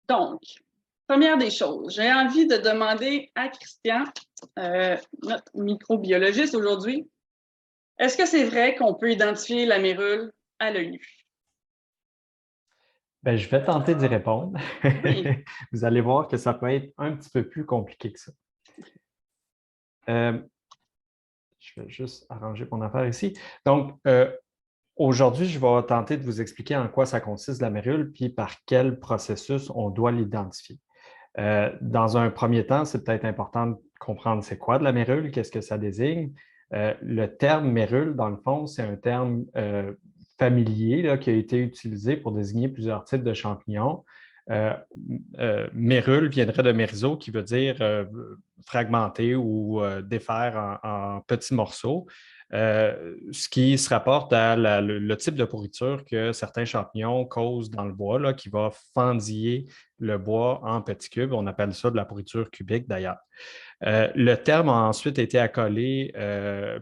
Donc, première des choses, j'ai envie de demander à Christian, notre microbiologiste aujourd'hui, est-ce que c'est vrai qu'on peut identifier la mérule à l'œil nu? Ben, je vais tenter d'y répondre. Oui. Vous allez voir que ça peut être un petit peu plus compliqué que ça. Euh, je vais juste arranger mon affaire ici. Donc, aujourd'hui, je vais tenter de vous expliquer en quoi ça consiste la mérule, puis par quel processus on doit l'identifier. Dans un premier temps, c'est peut-être important de comprendre c'est quoi de la mérule, qu'est-ce que ça désigne. Le terme mérule, dans le fond, c'est un terme familier là, qui a été utilisé pour désigner plusieurs types de champignons. Euh, Mérule viendrait de mérizo, qui veut dire fragmenter ou défaire en petits morceaux. Ce qui se rapporte à le type de pourriture que certains champignons causent dans le bois, là, qui va fendiller le bois en petits cubes. On appelle ça de la pourriture cubique d'ailleurs. Le terme a ensuite été accolé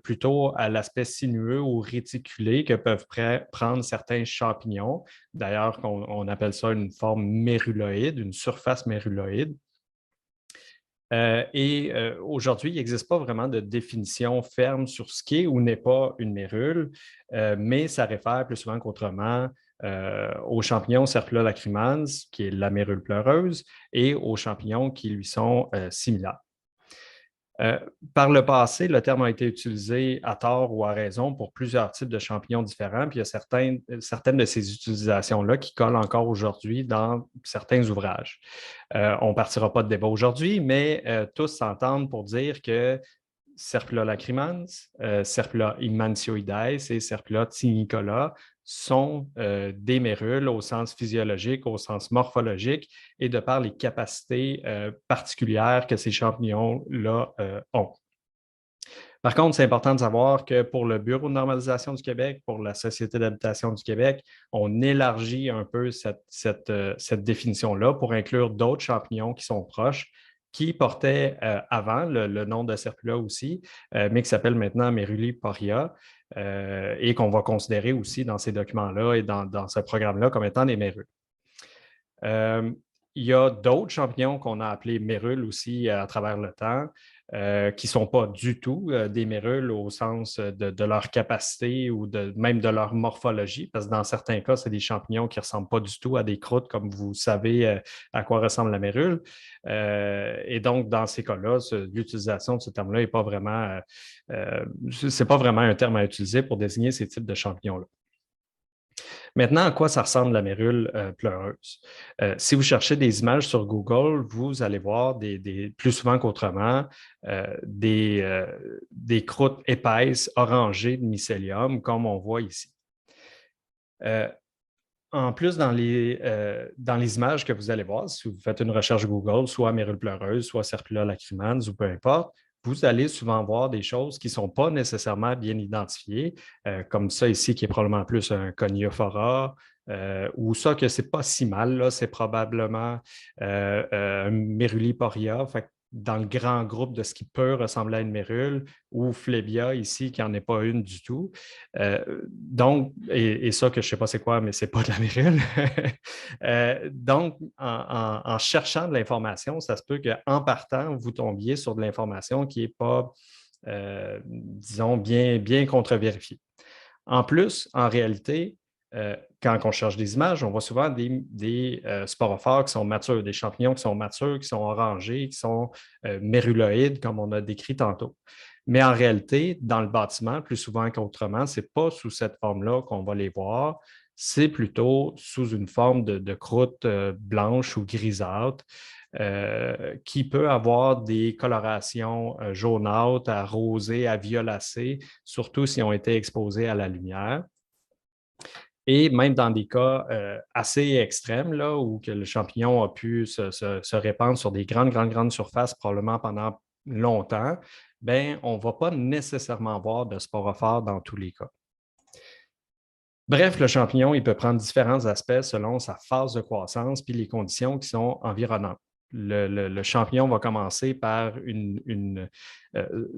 plutôt à l'aspect sinueux ou réticulé que peuvent prendre certains champignons. D'ailleurs, on appelle ça une forme méruloïde, une surface méruloïde. Aujourd'hui, il n'existe pas vraiment de définition ferme sur ce qui est ou n'est pas une mérule, mais ça réfère plus souvent qu'autrement aux champignons Serpula lacrymans, qui est la mérule pleureuse, et aux champignons qui lui sont similaires. Euh, Par le passé, le terme a été utilisé à tort ou à raison pour plusieurs types de champignons différents, puis il y a certaines de ces utilisations-là qui collent encore aujourd'hui dans certains ouvrages. On ne partira pas de débat aujourd'hui, mais tous s'entendent pour dire que Serpula lacrymans, Serpula immancioides et Serpula tinicola sont des mérules au sens physiologique, au sens morphologique et de par les capacités particulières que ces champignons-là ont. Par contre, c'est important de savoir que pour le Bureau de normalisation du Québec, pour la Société d'habitation du Québec, on élargit un peu cette définition-là pour inclure d'autres champignons qui sont proches, qui portaient avant le nom de Serpula aussi, mais qui s'appelle maintenant Meruliporia, et qu'on va considérer aussi dans ces documents-là et dans ce programme-là comme étant des mérules. Il y a d'autres champignons qu'on a appelés mérules aussi à travers le temps, qui ne sont pas du tout des mérules au sens de leur capacité ou même de leur morphologie, parce que dans certains cas, c'est des champignons qui ne ressemblent pas du tout à des croûtes, comme vous savez à quoi ressemble la mérule. Et donc, dans ces cas-là, l'utilisation de ce terme-là n'est pas vraiment, c'est pas vraiment un terme à utiliser pour désigner ces types de champignons-là. Maintenant, à quoi ça ressemble la mérule pleureuse? Si vous cherchez des images sur Google, vous allez voir plus souvent qu'autrement des croûtes épaisses orangées de mycélium, comme on voit ici. En plus, dans les images que vous allez voir, si vous faites une recherche Google, soit mérule pleureuse, soit Serpula lacrymans ou peu importe, vous allez souvent voir des choses qui ne sont pas nécessairement bien identifiées, comme ça ici, qui est probablement plus un coniophora, ou ça que ce n'est pas si mal, c'est probablement un Meruliporia. Fait que dans le grand groupe de ce qui peut ressembler à une mérule, ou Phlebia ici, qui n'en est pas une du tout. Donc, et ça que je ne sais pas c'est quoi, mais ce n'est pas de la mérule. Donc, en cherchant de l'information, ça se peut qu'en partant, vous tombiez sur de l'information qui n'est pas, disons, bien contre-vérifiée. En plus, en réalité, quand on cherche des images, on voit souvent des sporophores qui sont matures, des champignons qui sont matures, qui sont orangés, qui sont méruloïdes, comme on a décrit tantôt. Mais en réalité, dans le bâtiment, plus souvent qu'autrement, ce n'est pas sous cette forme-là qu'on va les voir, c'est plutôt sous une forme de croûte blanche ou grisâtre, qui peut avoir des colorations jaunâtres, à rosé, à violacé, surtout si ont été exposés à la lumière. Et même dans des cas assez extrêmes, là, où que le champignon a pu se répandre sur des grandes surfaces, probablement pendant longtemps, ben, on ne va pas nécessairement voir de sporophore dans tous les cas. Bref, le champignon, il peut prendre différents aspects selon sa phase de croissance puis les conditions qui sont environnantes. Le champignon va commencer par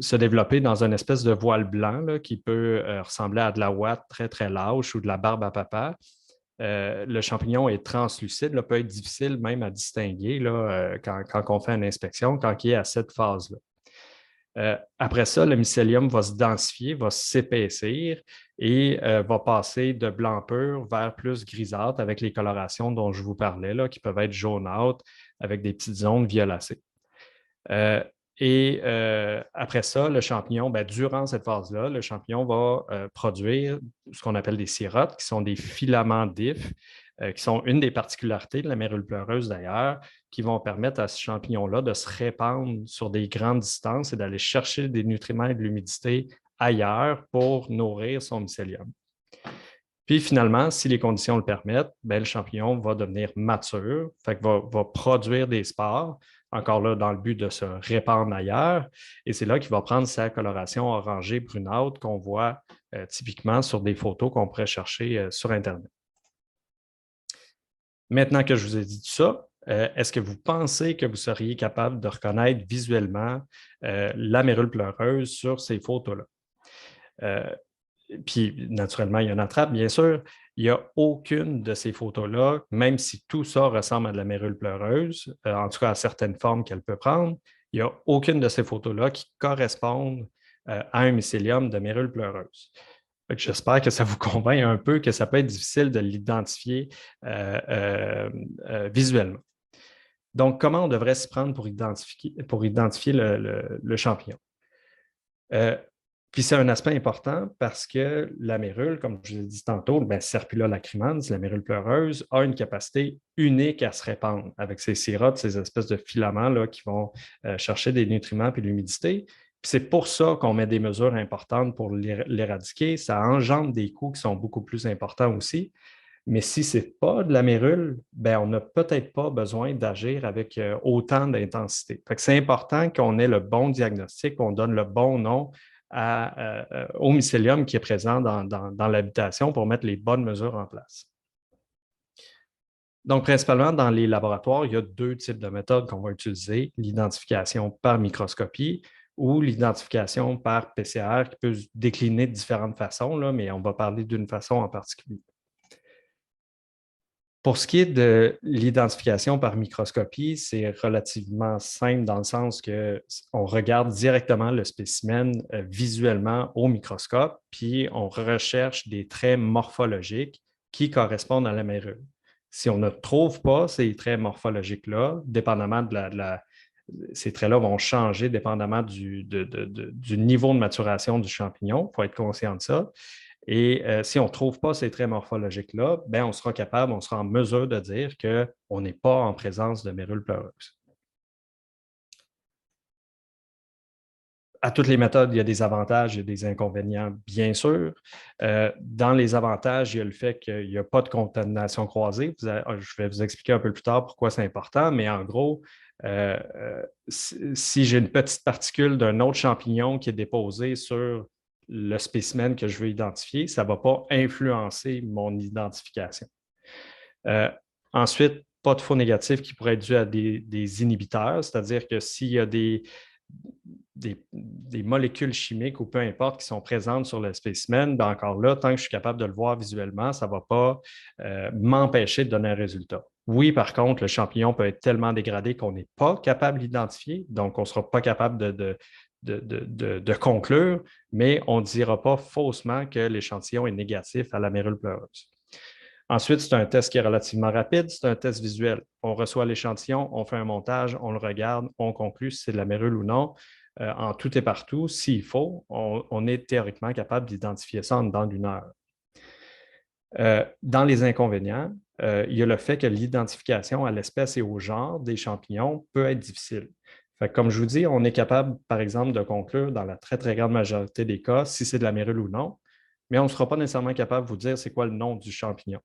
se développer dans une espèce de voile blanc là, qui peut ressembler à de la ouate très lâche ou de la barbe à papa. le champignon est translucide, là, peut être difficile même à distinguer là, quand on fait une inspection, quand il est à cette phase-là. Après ça, le mycélium va se densifier, va s'épaissir et va passer de blanc pur vers plus grisâtre avec les colorations dont je vous parlais, là, qui peuvent être jaunâtres avec des petites zones violacées. Après ça, le champignon, durant cette phase-là, le champignon va produire ce qu'on appelle des sirotes, qui sont des filaments d'if, qui sont une des particularités de la mérule pleureuse d'ailleurs, qui vont permettre à ce champignon-là de se répandre sur des grandes distances et d'aller chercher des nutriments et de l'humidité ailleurs pour nourrir son mycélium. Puis finalement, si les conditions le permettent, le champignon va devenir mature, va produire des spores, encore là dans le but de se répandre ailleurs, et c'est là qu'il va prendre sa coloration orangée brunâtre qu'on voit typiquement sur des photos qu'on pourrait chercher sur Internet. Maintenant que je vous ai dit tout ça, est-ce que vous pensez que vous seriez capable de reconnaître visuellement la mérule pleureuse sur ces photos-là? Puis, naturellement, il y a une attrape, bien sûr. Il n'y a aucune de ces photos-là, même si tout ça ressemble à de la mérule pleureuse, en tout cas à certaines formes qu'elle peut prendre, il n'y a aucune de ces photos-là qui correspondent à un mycélium de mérule pleureuse. J'espère que ça vous convainc un peu que ça peut être difficile de l'identifier visuellement. Donc, comment on devrait s'y prendre pour identifier le champignon? Puis c'est un aspect important parce que la mérule, comme je vous ai dit tantôt, Serpula lacrimans, la mérule pleureuse, a une capacité unique à se répandre avec ses sirotes, ces espèces de filaments là, qui vont chercher des nutriments et de l'humidité. Puis c'est pour ça qu'on met des mesures importantes pour l'éradiquer. Ça engendre des coûts qui sont beaucoup plus importants aussi. Mais si ce n'est pas de la mérule, on n'a peut-être pas besoin d'agir avec autant d'intensité. C'est important qu'on ait le bon diagnostic, qu'on donne le bon nom au mycélium qui est présent dans l'habitation pour mettre les bonnes mesures en place. Donc, principalement, dans les laboratoires, il y a deux types de méthodes qu'on va utiliser, l'identification par microscopie ou l'identification par PCR qui peut se décliner de différentes façons, là, mais on va parler d'une façon en particulier. Pour ce qui est de l'identification par microscopie, c'est relativement simple dans le sens qu'on regarde directement le spécimen visuellement au microscope, puis on recherche des traits morphologiques qui correspondent à la mérule. Si on ne trouve pas ces traits morphologiques-là, dépendamment ces traits-là vont changer dépendamment du niveau de maturation du champignon, il faut être conscient de ça. Et si on ne trouve pas ces traits morphologiques-là, on sera en mesure de dire qu'on n'est pas en présence de mérule pleureuse. À toutes les méthodes, il y a des avantages et des inconvénients, bien sûr. Dans les avantages, il y a le fait qu'il n'y a pas de contamination croisée. Je vais vous expliquer un peu plus tard pourquoi c'est important, mais en gros, si j'ai une petite particule d'un autre champignon qui est déposée sur le spécimen que je veux identifier, ça ne va pas influencer mon identification. Ensuite, pas de faux négatifs qui pourraient être dus à des inhibiteurs, c'est-à-dire que s'il y a des molécules chimiques ou peu importe qui sont présentes sur le spécimen, encore là, tant que je suis capable de le voir visuellement, ça ne va pas m'empêcher de donner un résultat. Oui, par contre, le champignon peut être tellement dégradé qu'on n'est pas capable d'identifier, donc on ne sera pas capable de conclure, mais on ne dira pas faussement que l'échantillon est négatif à la mérule pleureuse. Ensuite, c'est un test qui est relativement rapide, c'est un test visuel. On reçoit l'échantillon, on fait un montage, on le regarde, on conclut si c'est de la mérule ou non. En tout et partout, s'il faut, on est théoriquement capable d'identifier ça en dedans d'une heure. Dans les inconvénients, il y a le fait que l'identification à l'espèce et au genre des champignons peut être difficile. Comme je vous dis, on est capable, par exemple, de conclure dans la très, très grande majorité des cas si c'est de la mérule ou non, mais on ne sera pas nécessairement capable de vous dire c'est quoi le nom du champignon.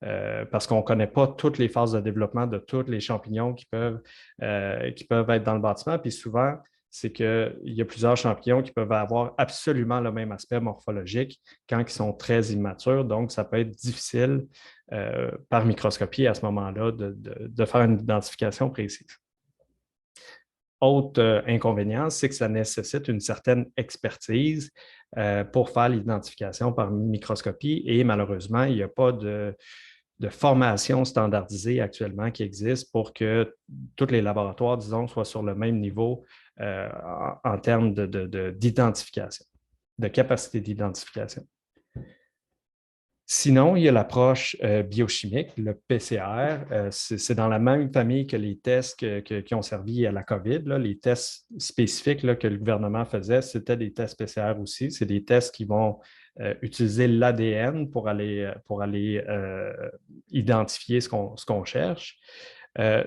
Parce qu'on ne connaît pas toutes les phases de développement de tous les champignons qui peuvent être dans le bâtiment. Puis souvent, c'est qu'il y a plusieurs champignons qui peuvent avoir absolument le même aspect morphologique quand ils sont très immatures. Donc, ça peut être difficile par microscopie à ce moment-là de faire une identification précise. Autre inconvénient, c'est que ça nécessite une certaine expertise pour faire l'identification par microscopie et malheureusement, il n'y a pas formation standardisée actuellement qui existe pour que tous les laboratoires, disons, soient sur le même niveau en termes d'identification, de capacité d'identification. Sinon, il y a l'approche biochimique, le PCR. C'est dans la même famille que les tests qui ont servi à la COVID. Là. Les tests spécifiques là, que le gouvernement faisait, c'était des tests PCR aussi. C'est des tests qui vont utiliser l'ADN pour aller identifier ce qu'on cherche.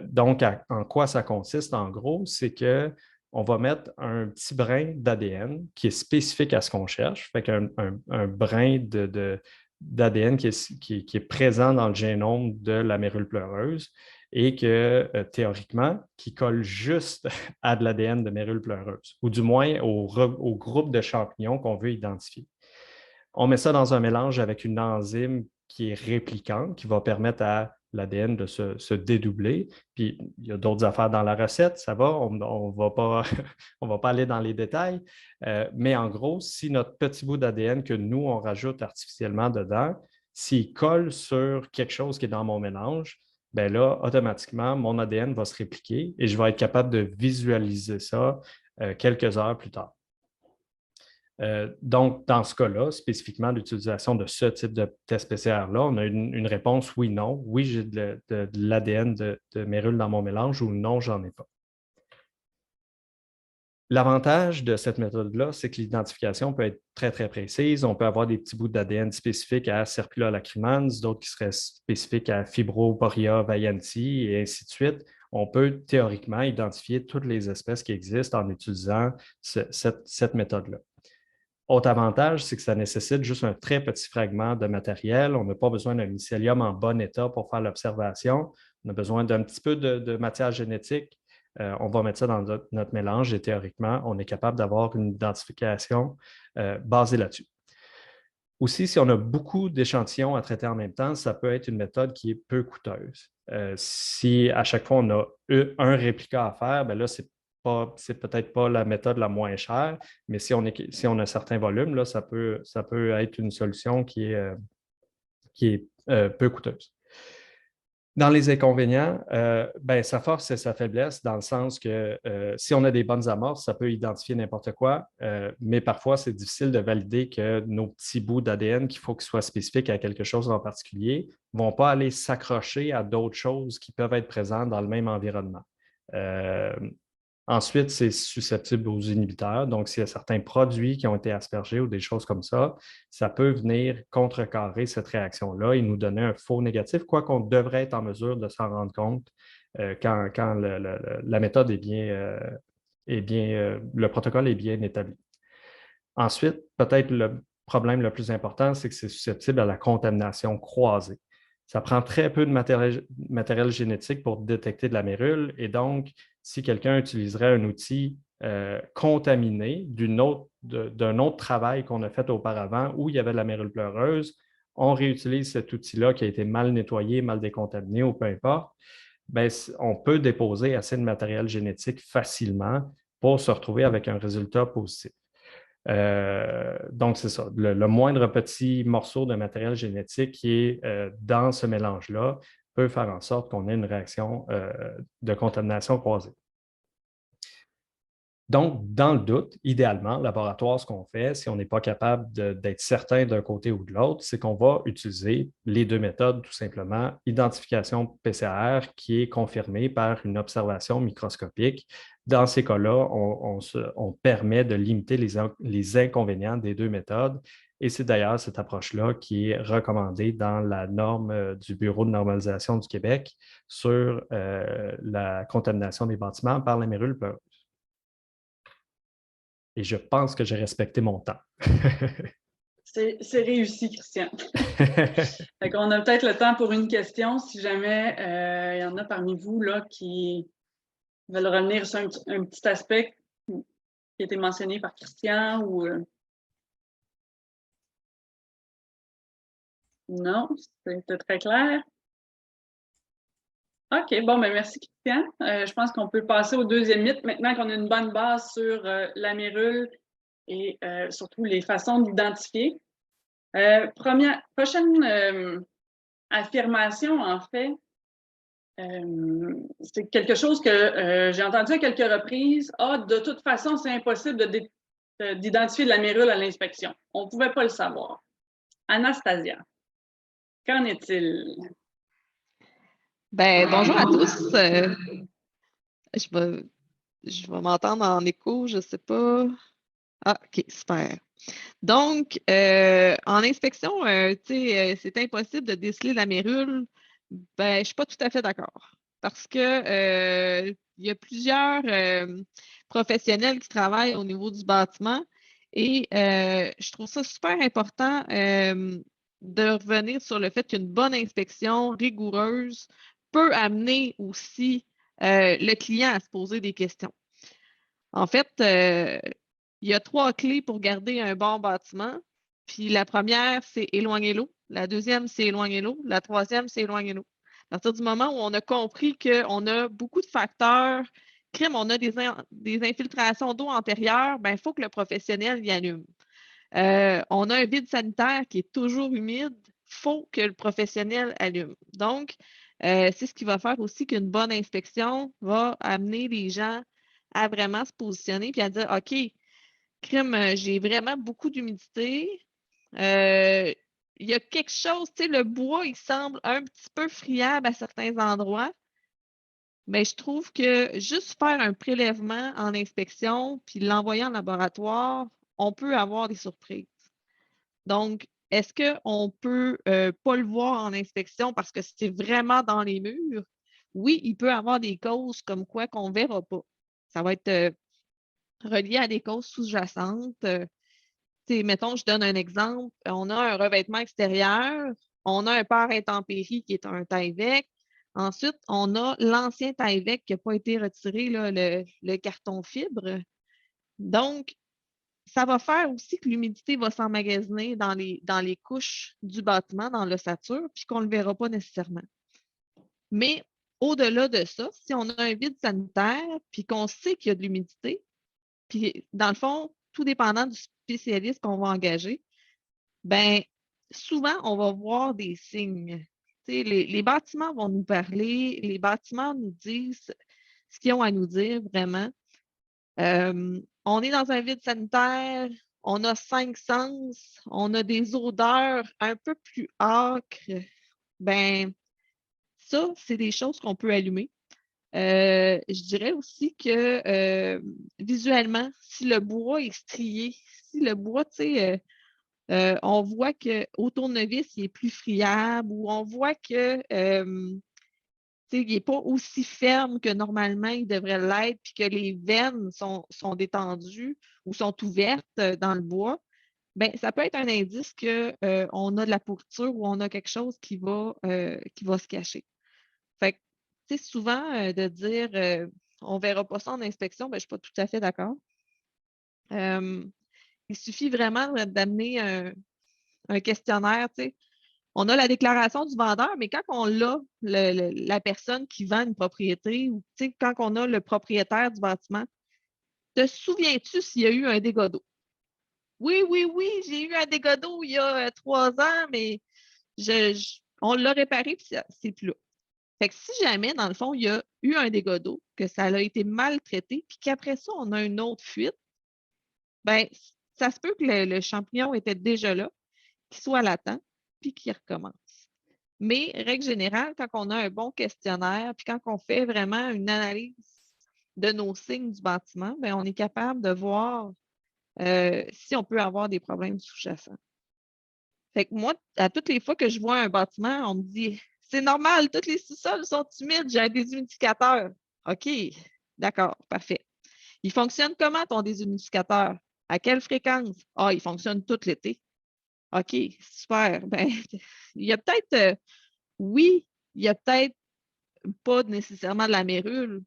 Donc, en quoi ça consiste? En gros, c'est qu'on va mettre un petit brin d'ADN qui est spécifique à ce qu'on cherche. Fait qu'un un brin d'ADN qui est présent dans le génome de la mérule pleureuse et que, théoriquement, qui colle juste à de l'ADN de mérule pleureuse, ou du moins au groupe de champignons qu'on veut identifier. On met ça dans un mélange avec une enzyme qui est réplicante, qui va permettre à l'ADN de se dédoubler. Puis, il y a d'autres affaires dans la recette, ça va, on ne va pas aller dans les détails. Mais en gros, si notre petit bout d'ADN que nous, on rajoute artificiellement dedans, s'il colle sur quelque chose qui est dans mon mélange, bien là, automatiquement, mon ADN va se répliquer et je vais être capable de visualiser ça quelques heures plus tard. Donc, dans ce cas-là, spécifiquement l'utilisation de ce type de test PCR-là, on a une réponse oui-non. Oui, j'ai de l'ADN de mérule dans mon mélange ou non, j'en ai pas. L'avantage de cette méthode-là, c'est que l'identification peut être très, très précise. On peut avoir des petits bouts d'ADN spécifiques à Serpula lacrimans, d'autres qui seraient spécifiques à Fibroporia vaillanti et ainsi de suite. On peut théoriquement identifier toutes les espèces qui existent en utilisant cette méthode-là. Autre avantage, c'est que ça nécessite juste un très petit fragment de matériel. On n'a pas besoin d'un mycélium en bon état pour faire l'observation. On a besoin d'un petit peu de matière génétique. On va mettre ça dans notre mélange et théoriquement, on est capable d'avoir une identification basée là-dessus. Aussi, si on a beaucoup d'échantillons à traiter en même temps, ça peut être une méthode qui est peu coûteuse. Si à chaque fois on a un réplica à faire, bien là, c'est peut-être pas la méthode la moins chère, mais si on a un certain volume, là, ça peut être une solution qui est peu coûteuse. Dans les inconvénients, sa force et sa faiblesse, dans le sens que si on a des bonnes amorces, ça peut identifier n'importe quoi, mais parfois, c'est difficile de valider que nos petits bouts d'ADN, qu'il faut qu'ils soient spécifiques à quelque chose en particulier, ne vont pas aller s'accrocher à d'autres choses qui peuvent être présentes dans le même environnement. Ensuite, c'est susceptible aux inhibiteurs. Donc, s'il y a certains produits qui ont été aspergés ou des choses comme ça peut venir contrecarrer cette réaction-là et nous donner un faux négatif, quoi qu'on devrait être en mesure de s'en rendre compte quand la méthode est le protocole est bien établi. Ensuite, peut-être le problème le plus important, c'est que c'est susceptible à la contamination croisée. Ça prend très peu de matériel génétique pour détecter de la mérule et donc, si quelqu'un utiliserait un outil contaminé d'un autre travail qu'on a fait auparavant où il y avait de la mérule pleureuse, on réutilise cet outil-là qui a été mal nettoyé, mal décontaminé ou peu importe, bien, on peut déposer assez de matériel génétique facilement pour se retrouver avec un résultat positif. Donc, c'est ça. Le moindre petit morceau de matériel génétique qui est dans ce mélange-là peut faire en sorte qu'on ait une réaction de contamination croisée. Donc, dans le doute, idéalement, laboratoire, ce qu'on fait, si on n'est pas capable d'être certain d'un côté ou de l'autre, c'est qu'on va utiliser les deux méthodes, tout simplement. Identification PCR qui est confirmée par une observation microscopique. Dans ces cas-là, on permet de limiter les inconvénients des deux méthodes. Et c'est d'ailleurs cette approche-là qui est recommandée dans la norme du Bureau de normalisation du Québec sur la contamination des bâtiments par la mérule pleureuse. Et je pense que j'ai respecté mon temps. C'est réussi, Christian. On a peut-être le temps pour une question, si jamais il y en a parmi vous là, qui veulent revenir sur un petit aspect qui a été mentionné par Christian ou... Non, c'était très clair. OK, bon, ben merci Christian. Je pense qu'on peut passer au deuxième mythe maintenant qu'on a une bonne base sur la mérule et surtout les façons d'identifier. Prochaine affirmation, en fait, c'est quelque chose que j'ai entendu à quelques reprises. Ah, de toute façon, c'est impossible d'identifier de la mérule à l'inspection. On ne pouvait pas le savoir. Anastasia, qu'en est-il? Ben, bonjour à tous. Je vais, je vais m'entendre en écho, je ne sais pas. Ah, OK, super. Donc, en inspection, c'est impossible de déceler la mérule. Ben, je ne suis pas tout à fait d'accord. Parce que il y a plusieurs professionnels qui travaillent au niveau du bâtiment et je trouve ça super important de revenir sur le fait qu'une bonne inspection rigoureuse peut amener aussi le client à se poser des questions. En fait, il y a 3 clés pour garder un bon bâtiment. Puis la première, c'est éloigner l'eau. La deuxième, c'est éloigner l'eau. La troisième, c'est éloigner l'eau. À partir du moment où on a compris qu'on a beaucoup de facteurs, on a des infiltrations d'eau antérieures, il faut que le professionnel y allume. On a un vide sanitaire qui est toujours humide, il faut que le professionnel allume. Donc, c'est ce qui va faire aussi qu'une bonne inspection va amener les gens à vraiment se positionner et à dire, OK, j'ai vraiment beaucoup d'humidité. Il y a quelque chose, le bois, il semble un petit peu friable à certains endroits. Mais je trouve que juste faire un prélèvement en inspection puis l'envoyer en laboratoire, on peut avoir des surprises. Donc, est-ce qu'on peut pas le voir en inspection parce que c'est vraiment dans les murs? Oui, il peut y avoir des causes comme quoi qu'on ne verra pas. Ça va être relié à des causes sous-jacentes. Mettons, je donne un exemple. On a un revêtement extérieur, on a un pare intempérie qui est un Tyvek. Ensuite, on a l'ancien Tyvek qui n'a pas été retiré, là, le carton fibre. Donc, ça va faire aussi que l'humidité va s'emmagasiner dans les couches du bâtiment, dans l'ossature, puis qu'on ne le verra pas nécessairement. Mais au-delà de ça, si on a un vide sanitaire, puis qu'on sait qu'il y a de l'humidité, puis dans le fond, tout dépendant du spécialiste qu'on va engager, ben souvent, on va voir des signes. Les bâtiments vont nous parler, les bâtiments nous disent ce qu'ils ont à nous dire vraiment. On est dans un vide sanitaire, on a 5 sens, on a des odeurs un peu plus âcres. Ben, ça, c'est des choses qu'on peut allumer. Je dirais aussi que visuellement, si le bois est strié, si le bois, on voit qu'au tournevis, il est plus friable ou on voit que il n'est pas aussi ferme que normalement il devrait l'être, puis que les veines sont détendues ou sont ouvertes dans le bois, ben, ça peut être un indice qu'on a de la pourriture ou on a quelque chose qui va se cacher. Fait que, souvent, de dire on ne verra pas ça en inspection, ben, je ne suis pas tout à fait d'accord. Il suffit vraiment d'amener un questionnaire, On a la déclaration du vendeur, mais quand on a la personne qui vend une propriété ou quand on a le propriétaire du bâtiment, te souviens-tu s'il y a eu un dégât d'eau? Oui, oui, oui, j'ai eu un dégât d'eau il y a 3 ans, mais on l'a réparé et c'est plus là. Fait que si jamais, dans le fond, il y a eu un dégât d'eau, que ça a été maltraité, puis qu'après ça, on a une autre fuite, bien, ça se peut que le champignon était déjà là, qu'il soit latent, puis qu'il recommence. Mais, règle générale, quand on a un bon questionnaire, puis quand on fait vraiment une analyse de nos signes du bâtiment, bien, on est capable de voir si on peut avoir des problèmes sous-jacents. Fait que moi, à toutes les fois que je vois un bâtiment, on me dit c'est normal, tous les sous-sols sont humides, j'ai un déshumidificateur. OK, d'accord, parfait. Il fonctionne comment ton déshumidificateur? À quelle fréquence? Ah, il fonctionne tout l'été. OK, super. Ben, il y a peut-être, oui, il y a peut-être pas nécessairement de la mérule,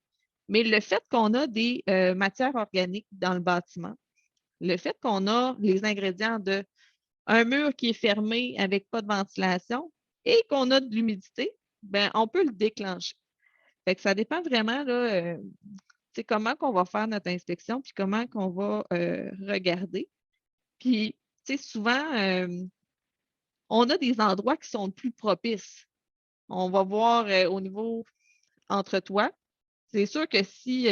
mais le fait qu'on a des matières organiques dans le bâtiment, le fait qu'on a les ingrédients de un mur qui est fermé avec pas de ventilation et qu'on a de l'humidité, ben, on peut le déclencher. Fait que ça dépend vraiment là, comment qu'on va faire notre inspection puis comment qu'on va regarder. Puis, souvent, on a des endroits qui sont plus propices. On va voir au niveau entre toits. C'est sûr que si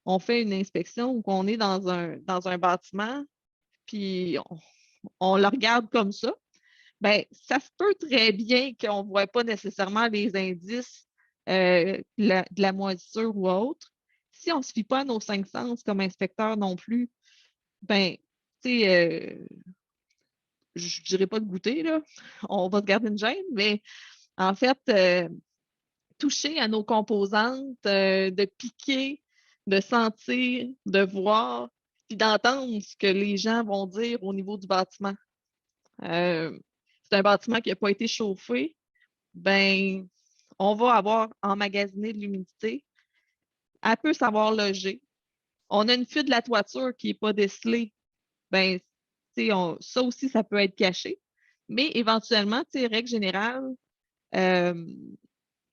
on fait une inspection ou qu'on est dans un bâtiment, puis on le regarde comme ça, ben, ça se peut très bien qu'on ne voit pas nécessairement les indices de la moisissure ou autre. Si on ne se fie pas à nos 5 sens comme inspecteur non plus, ben, tu sais, je ne dirais pas de goûter, là. On va se garder une gêne, mais en fait, toucher à nos composantes, de piquer, de sentir, de voir, puis d'entendre ce que les gens vont dire au niveau du bâtiment. C'est un bâtiment qui n'a pas été chauffé, ben, on va avoir emmagasiné de l'humidité. Elle peut savoir loger. On a une fuite de la toiture qui n'est pas décelée, ben, ça aussi, ça peut être caché. Mais éventuellement, règle générale,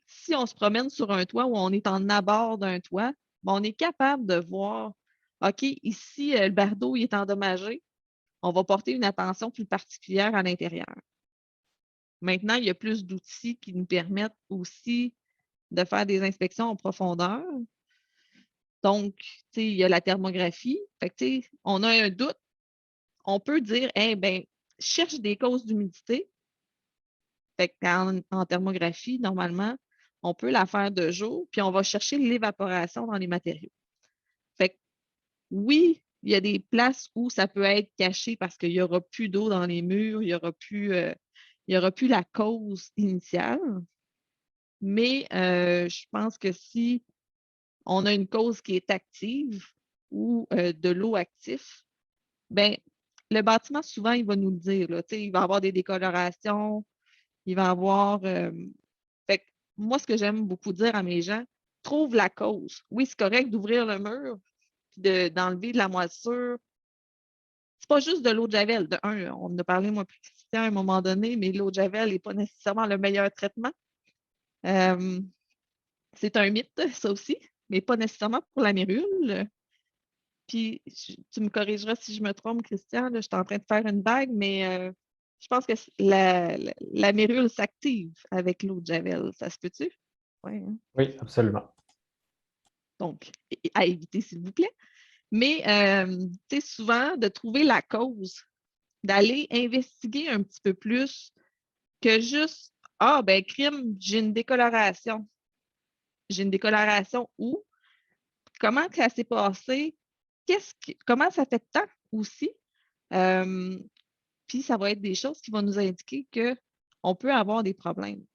si on se promène sur un toit ou on est en abord d'un toit, ben, on est capable de voir, OK, ici, le bardeau il est endommagé. On va porter une attention plus particulière à l'intérieur. Maintenant, il y a plus d'outils qui nous permettent aussi de faire des inspections en profondeur. Donc, il y a la thermographie. Fait que, on a un doute, on peut dire, eh ben, cherche des causes d'humidité. Fait en thermographie, normalement, on peut la faire de jour, puis on va chercher l'évaporation dans les matériaux. Fait que, oui, il y a des places où ça peut être caché parce qu'il n'y aura plus d'eau dans les murs, il n'y aura plus la cause initiale. Mais je pense que si on a une cause qui est active ou de l'eau active, ben le bâtiment, souvent, il va nous le dire. Là, il va avoir des décolorations, il va avoir. Fait que moi, ce que j'aime beaucoup dire à mes gens, trouve la cause. Oui, c'est correct d'ouvrir le mur, puis d'enlever de la moisissure. C'est pas juste de l'eau de Javel. De un, on en a parlé, moi, plus Christian, à un moment donné, mais l'eau de Javel n'est pas nécessairement le meilleur traitement. C'est un mythe, ça aussi, mais pas nécessairement pour la mérule. Puis, tu me corrigeras si je me trompe, Christian, là, je suis en train de faire une vague, mais je pense que la mérule s'active avec l'eau de Javel. Ça se peut-tu? Ouais, hein? Oui, absolument. Donc, à éviter, s'il vous plaît. Mais, tu sais, souvent, de trouver la cause, d'aller investiguer un petit peu plus que juste, ah, ben, crime, j'ai une décoloration. J'ai une décoloration où? Comment ça s'est passé? Comment ça fait de temps aussi? Puis ça va être des choses qui vont nous indiquer qu'on peut avoir des problèmes.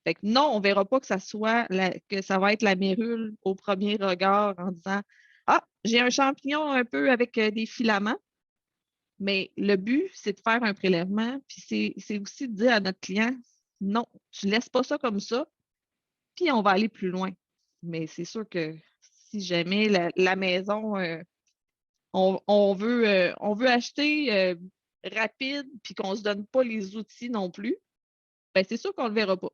Fait que non, on ne verra pas que que ça va être la mérule au premier regard en disant ah, j'ai un champignon un peu avec des filaments. Mais le but, c'est de faire un prélèvement, puis c'est aussi de dire à notre client non, tu ne laisses pas ça comme ça, puis on va aller plus loin. Mais c'est sûr que si jamais la maison, on veut acheter rapide puis qu'on ne se donne pas les outils non plus, ben c'est sûr qu'on ne le verra pas.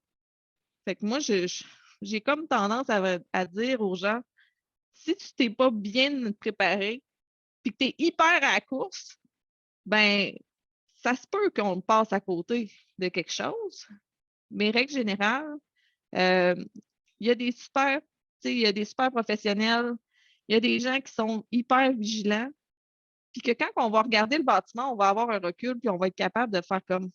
Fait que moi, j'ai comme tendance à dire aux gens, si tu t'es pas bien préparé puis que tu es hyper à la course, ben ça se peut qu'on passe à côté de quelque chose. Mais règle générale, euh, il y a des super, il y a des super professionnels, il y a des gens qui sont hyper vigilants. Puis que quand on va regarder le bâtiment, on va avoir un recul, puis on va être capable de faire comme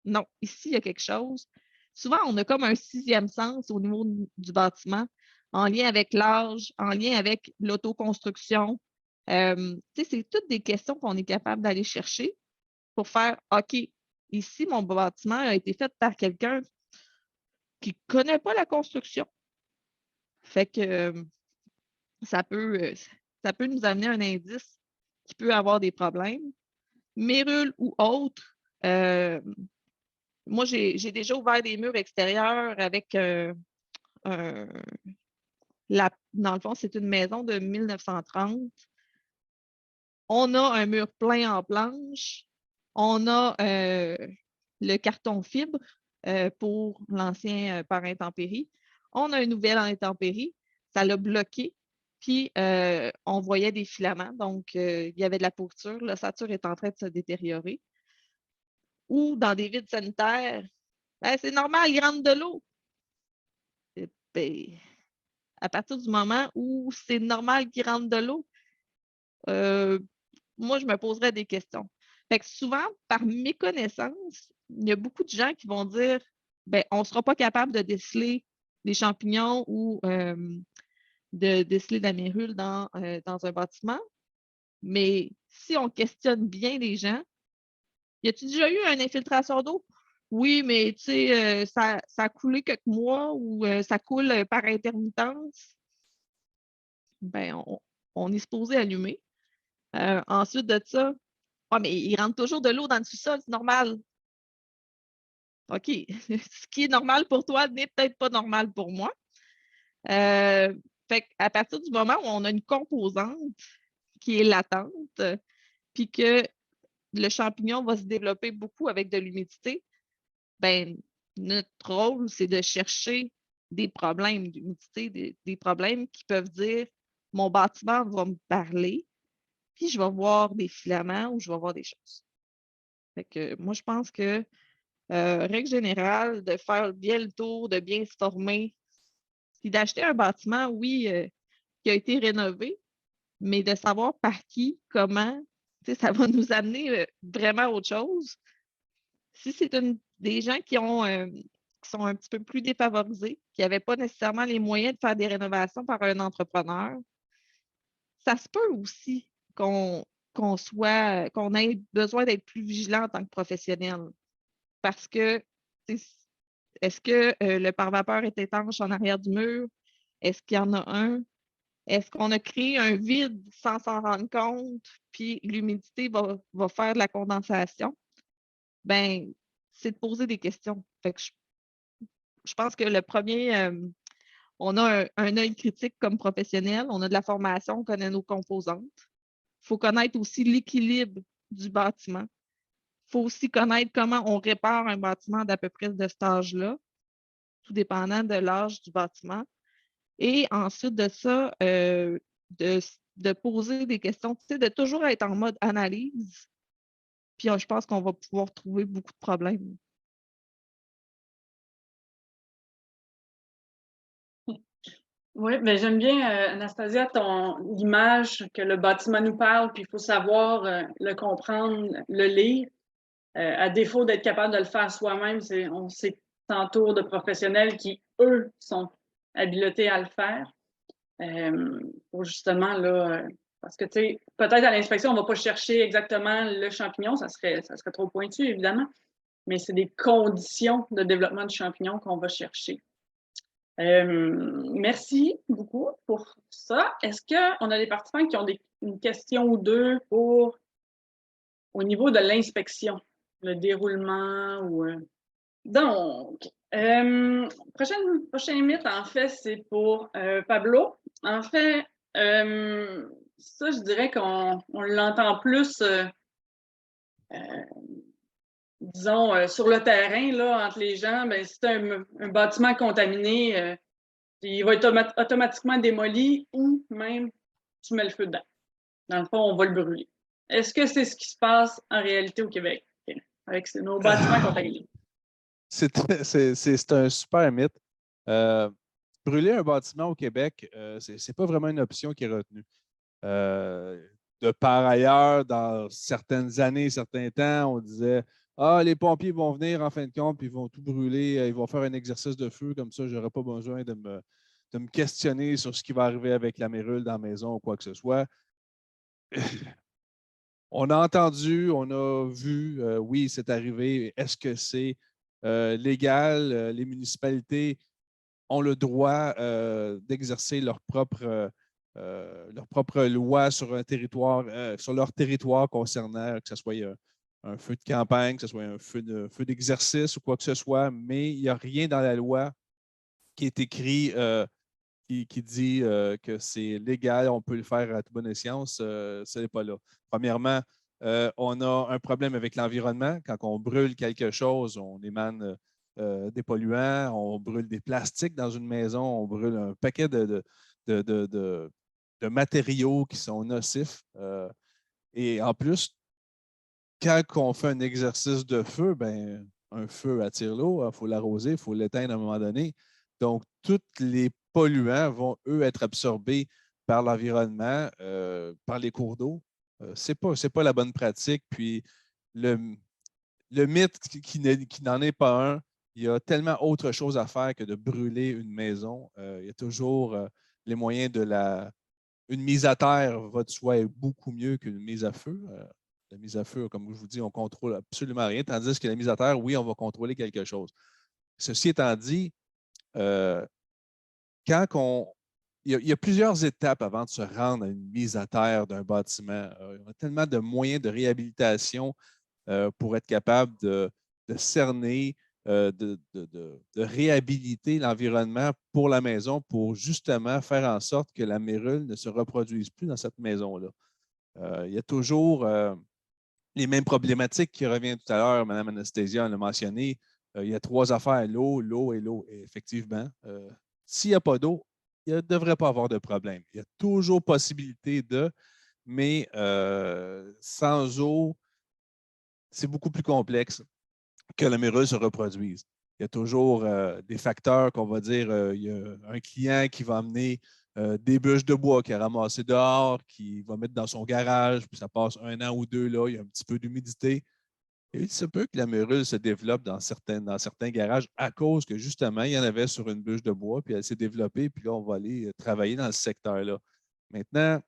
non, ici, il y a quelque chose. Souvent, on a comme un sixième sens au niveau du bâtiment, en lien avec l'âge, en lien avec l'autoconstruction. C'est toutes des questions qu'on est capable d'aller chercher pour faire OK, ici, mon bâtiment a été fait par quelqu'un qui ne connaît pas la construction. Fait que ça peut nous amener un indice qui peut avoir des problèmes. Mérule ou autre, moi, j'ai déjà ouvert des murs extérieurs avec dans le fond, c'est une maison de 1930. On a un mur plein en planche. On a le carton fibre pour l'ancien par intempérie. On a un nouvel en intempérie. Ça l'a bloqué. Puis, on voyait des filaments. Donc, il y avait de la pourriture. L'ossature est en train de se détériorer. Ou dans des vides sanitaires, Ben, c'est normal, il rentre de l'eau. Ben, à partir du moment où c'est normal qu'il rentre de l'eau, moi, je me poserais des questions. Fait que souvent, par méconnaissance, il y a beaucoup de gens qui vont dire ben, on ne sera pas capable de déceler des champignons ou de déceler de la mérule dans un bâtiment. Mais si on questionne bien les gens, y a-tu déjà eu une infiltration d'eau? Oui, mais tu sais, ça a coulé quelques mois ou ça coule par intermittence. Ben, on est supposé allumer. Ensuite de ça, ah, mais il rentre toujours de l'eau dans le sous-sol, c'est normal. OK. Ce qui est normal pour toi n'est peut-être pas normal pour moi. Fait qu'à partir du moment où on a une composante qui est latente, puis que le champignon va se développer beaucoup avec de l'humidité, ben notre rôle, c'est de chercher des problèmes d'humidité, des problèmes qui peuvent dire mon bâtiment va me parler, puis je vais voir des filaments ou je vais voir des choses. Fait que moi, je pense que règle générale, de faire bien le tour, de bien se former, puis d'acheter un bâtiment, oui, qui a été rénové, mais de savoir par qui, comment, ça va nous amener vraiment à autre chose. Si c'est des gens qui sont un petit peu plus défavorisés, qui n'avaient pas nécessairement les moyens de faire des rénovations par un entrepreneur, ça se peut aussi qu'on ait besoin d'être plus vigilant en tant que professionnel. Parce que est-ce que le pare-vapeur est étanche en arrière du mur? Est-ce qu'il y en a un? Est-ce qu'on a créé un vide sans s'en rendre compte, puis l'humidité va faire de la condensation? Ben, c'est de poser des questions. Fait que je pense que le premier, on a un œil critique comme professionnel, on a de la formation, on connaît nos composantes. Il faut connaître aussi l'équilibre du bâtiment. Il faut aussi connaître comment on répare un bâtiment d'à peu près de cet âge-là, tout dépendant de l'âge du bâtiment. Et ensuite de ça, de poser des questions, de toujours être en mode analyse. Puis je pense qu'on va pouvoir trouver beaucoup de problèmes. Oui, mais j'aime bien, Anastasia, l'image que le bâtiment nous parle, puis il faut savoir le comprendre, le lire. À défaut d'être capable de le faire soi-même, on s'entoure de professionnels qui, eux, sont habilités à le faire. Pour justement, là, parce que, tu sais, peut-être à l'inspection, on ne va pas chercher exactement le champignon, ça serait trop pointu, évidemment, mais c'est des conditions de développement du champignon qu'on va chercher. Merci beaucoup pour ça. Est-ce qu'on a des participants qui ont une question ou deux au niveau de l'inspection, le déroulement ou... Donc, prochain mythe, en fait, c'est pour Pablo. En fait, ça, je dirais qu'on l'entend plus, disons, sur le terrain, là, entre les gens. Ben, si c'est un bâtiment contaminé, il va être automatiquement démoli ou même tu mets le feu dedans. Dans le fond, on va le brûler. Est-ce que c'est ce qui se passe en réalité au Québec avec nos bâtiments contaminés? C'est un super mythe. Brûler un bâtiment au Québec, ce n'est pas vraiment une option qui est retenue. De par ailleurs, dans certaines années, certains temps, on disait ah, les pompiers vont venir en fin de compte, puis ils vont tout brûler, ils vont faire un exercice de feu, comme ça, je n'aurai pas besoin de me questionner sur ce qui va arriver avec la mérule dans la maison ou quoi que ce soit. On a entendu, on a vu, oui, c'est arrivé. Est-ce que c'est légal? Les municipalités ont le droit d'exercer leur propre loi sur un territoire, sur leur territoire concernant que ce soit un feu de campagne, que ce soit un feu d'exercice ou quoi que ce soit, mais il n'y a rien dans la loi qui est écrit qui dit que c'est légal, on peut le faire à toute bonne escience, ce n'est pas là. Premièrement, on a un problème avec l'environnement. Quand on brûle quelque chose, on émane des polluants, on brûle des plastiques dans une maison, on brûle un paquet de matériaux qui sont nocifs. Et en plus, quand on fait un exercice de feu, ben, un feu attire l'eau, il faut l'arroser, il faut l'éteindre à un moment donné. Donc, tous les polluants vont, eux, être absorbés par l'environnement, par les cours d'eau. Ce n'est pas la bonne pratique. Puis, le mythe qui n'en est pas un, il y a tellement autre chose à faire que de brûler une maison. Il y a toujours les moyens de Une mise à terre, va de soi, est beaucoup mieux qu'une mise à feu. La mise à feu, comme je vous dis, on ne contrôle absolument rien, tandis que la mise à terre, oui, on va contrôler quelque chose. Ceci étant dit, il y a plusieurs étapes avant de se rendre à une mise à terre d'un bâtiment. On a tellement de moyens de réhabilitation pour être capable de cerner, de réhabiliter l'environnement pour la maison pour justement faire en sorte que la mérule ne se reproduise plus dans cette maison-là. Il y a toujours les mêmes problématiques qui reviennent tout à l'heure. Mme Anastasia l'a mentionné. Il y a 3 affaires, l'eau, l'eau et l'eau. Et effectivement, s'il n'y a pas d'eau, il ne devrait pas avoir de problème. Il y a toujours possibilité mais sans eau, c'est beaucoup plus complexe que la mérule se reproduise. Il y a toujours des facteurs qu'on va dire, il y a un client qui va amener des bûches de bois qu'il a ramassées dehors, qui va mettre dans son garage, puis ça passe 1 an ou 2 là, il y a un petit peu d'humidité. Et il se peut que la mérule se développe dans certains garages à cause que justement, il y en avait sur une bûche de bois, puis elle s'est développée, puis là, on va aller travailler dans ce secteur-là. Maintenant,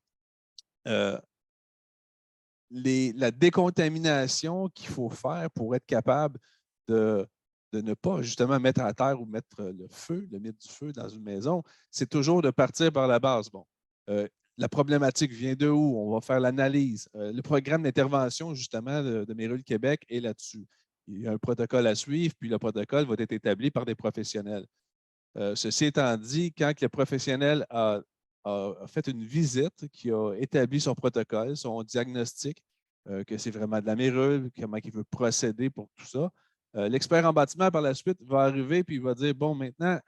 la décontamination qu'il faut faire pour être capable de ne pas justement mettre à terre ou mettre le mythe du feu dans une maison, c'est toujours de partir par la base. Bon, la problématique vient de où? On va faire l'analyse. Le programme d'intervention, justement, de Mérule Québec est là-dessus. Il y a un protocole à suivre, puis le protocole va être établi par des professionnels. Ceci étant dit, quand le professionnel a fait une visite, qui a établi son protocole, son diagnostic, que c'est vraiment de la mérule, comment il veut procéder pour tout ça. L'expert en bâtiment, par la suite, va arriver et il va dire, bon, maintenant,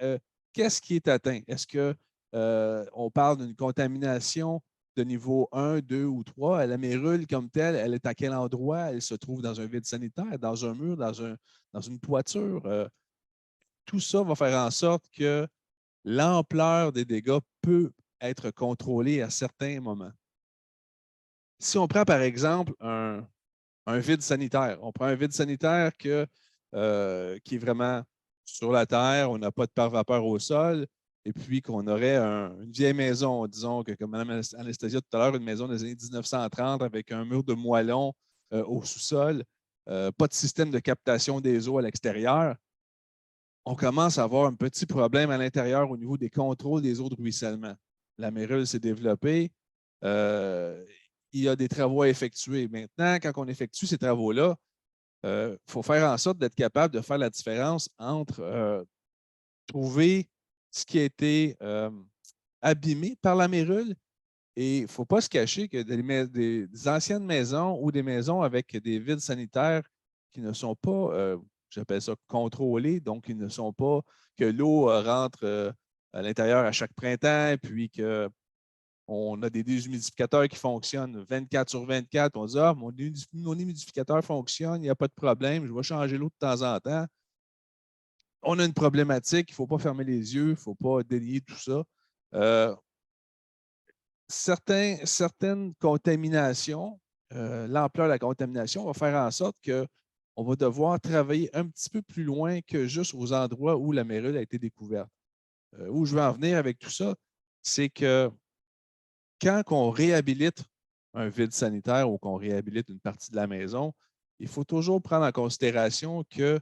qu'est-ce qui est atteint? Est-ce qu'on parle d'une contamination de niveau 1, 2 ou 3? La mérule comme telle, elle est à quel endroit? Elle se trouve dans un vide sanitaire, dans un mur, dans une toiture? Tout ça va faire en sorte que l'ampleur des dégâts peut être contrôlée à certains moments. Si on prend par exemple un vide sanitaire, on prend un vide sanitaire qui est vraiment sur la terre, on n'a pas de pare-vapeur au sol, et puis qu'on aurait une vieille maison, disons que comme Mme Anastasia tout à l'heure, une maison des années 1930 avec un mur de moellon au sous-sol, pas de système de captation des eaux à l'extérieur, on commence à avoir un petit problème à l'intérieur au niveau des contrôles des eaux de ruissellement. La mérule s'est développée. Il y a des travaux à effectuer. Maintenant, quand on effectue ces travaux-là, il faut faire en sorte d'être capable de faire la différence entre trouver ce qui a été abîmé par la mérule et il ne faut pas se cacher que des anciennes maisons ou des maisons avec des vides sanitaires qui ne sont pas j'appelle ça contrôlés, donc ils ne sont pas que l'eau rentre à l'intérieur à chaque printemps, puis qu'on a des déshumidificateurs qui fonctionnent 24 sur 24. On dit, ah, mon humidificateur fonctionne, il n'y a pas de problème, je vais changer l'eau de temps en temps. On a une problématique, il ne faut pas fermer les yeux, il ne faut pas dénier tout ça. Certaines contaminations, l'ampleur de la contamination va faire en sorte que on va devoir travailler un petit peu plus loin que juste aux endroits où la mérule a été découverte. Où je veux en venir avec tout ça, c'est que quand on réhabilite un vide sanitaire ou qu'on réhabilite une partie de la maison, il faut toujours prendre en considération qu'il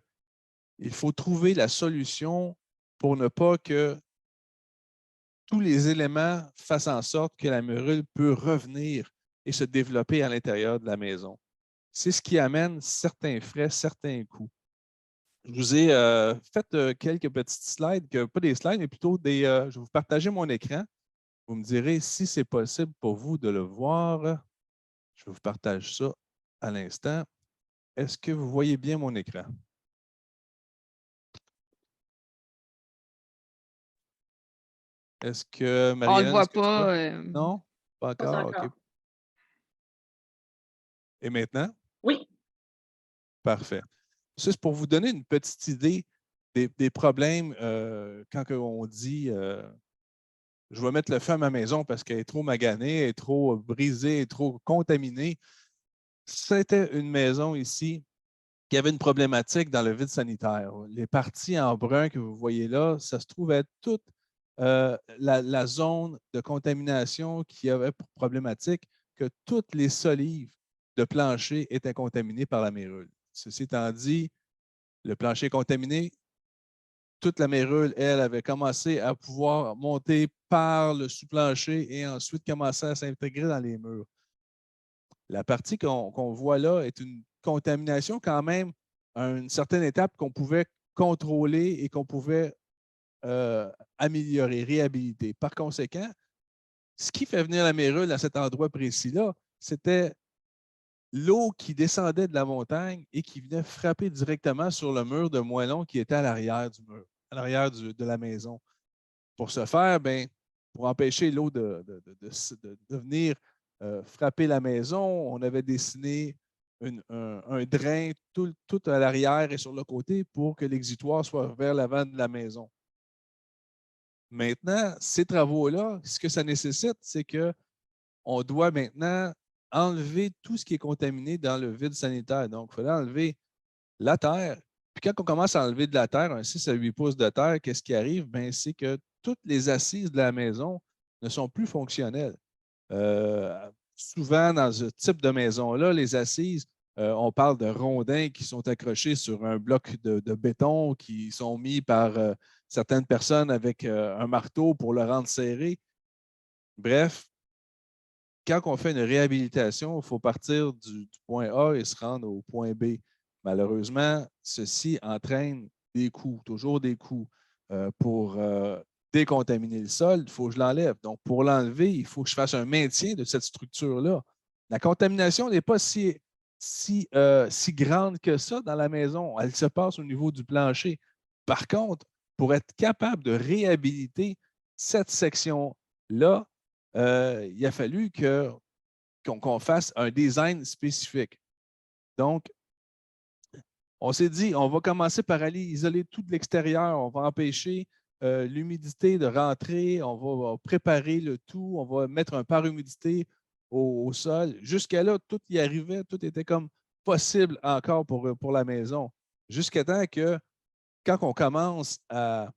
faut trouver la solution pour ne pas que tous les éléments fassent en sorte que la mérule peut revenir et se développer à l'intérieur de la maison. C'est ce qui amène certains frais, certains coûts. Je vous ai fait quelques petites slides, pas des slides, mais plutôt des. Je vais vous partager mon écran. Vous me direz si c'est possible pour vous de le voir. Je vous partage ça à l'instant. Est-ce que vous voyez bien mon écran? Est-ce que Marianne... On ne le voit pas. Non? Pas Pas encore? encore. OK. Et maintenant? Oui. Parfait. Ça, c'est pour vous donner une petite idée des problèmes quand on dit je vais mettre le feu à ma maison parce qu'elle est trop maganée, elle est trop brisée, elle est trop contaminée. C'était une maison ici qui avait une problématique dans le vide sanitaire. Les parties en brun que vous voyez là, ça se trouve être toute la zone de contamination qui avait pour problématique que toutes les solives de plancher étaient contaminées par la mérule. Ceci étant dit, le plancher est contaminé, toute la mérule, elle, avait commencé à pouvoir monter par le sous-plancher et ensuite commencer à s'intégrer dans les murs. La partie qu'on voit là est une contamination quand même à une certaine étape qu'on pouvait contrôler et qu'on pouvait améliorer, réhabiliter. Par conséquent, ce qui fait venir la mérule à cet endroit précis-là, c'était l'eau qui descendait de la montagne et qui venait frapper directement sur le mur de moellon qui était à l'arrière du mur, à l'arrière de la maison. Pour ce faire, bien, pour empêcher l'eau de venir frapper la maison, on avait dessiné un drain tout à l'arrière et sur le côté pour que l'exutoire soit vers l'avant de la maison. Maintenant, ces travaux-là, ce que ça nécessite, c'est qu'on doit maintenant enlever tout ce qui est contaminé dans le vide sanitaire. Donc, il fallait enlever la terre. Puis quand on commence à enlever de la terre, un 6 à 8 pouces de terre, qu'est-ce qui arrive? Bien, c'est que toutes les assises de la maison ne sont plus fonctionnelles. Souvent, dans ce type de maison-là, les assises, on parle de rondins qui sont accrochés sur un bloc de béton, qui sont mis par certaines personnes avec un marteau pour le rendre serré. Bref, quand on fait une réhabilitation, il faut partir du point A et se rendre au point B. Malheureusement, ceci entraîne des coûts, toujours des coûts. Pour décontaminer le sol, il faut que je l'enlève. Donc, pour l'enlever, il faut que je fasse un maintien de cette structure-là. La contamination n'est pas si grande que ça dans la maison. Elle se passe au niveau du plancher. Par contre, pour être capable de réhabiliter cette section-là, il a fallu qu'on fasse un design spécifique. Donc, on s'est dit, on va commencer par aller isoler tout de l'extérieur. On va empêcher l'humidité de rentrer. On va préparer le tout. On va mettre un pare-humidité au sol. Jusqu'à là, tout y arrivait. Tout était comme possible encore pour la maison. Jusqu'à temps que, quand on commence à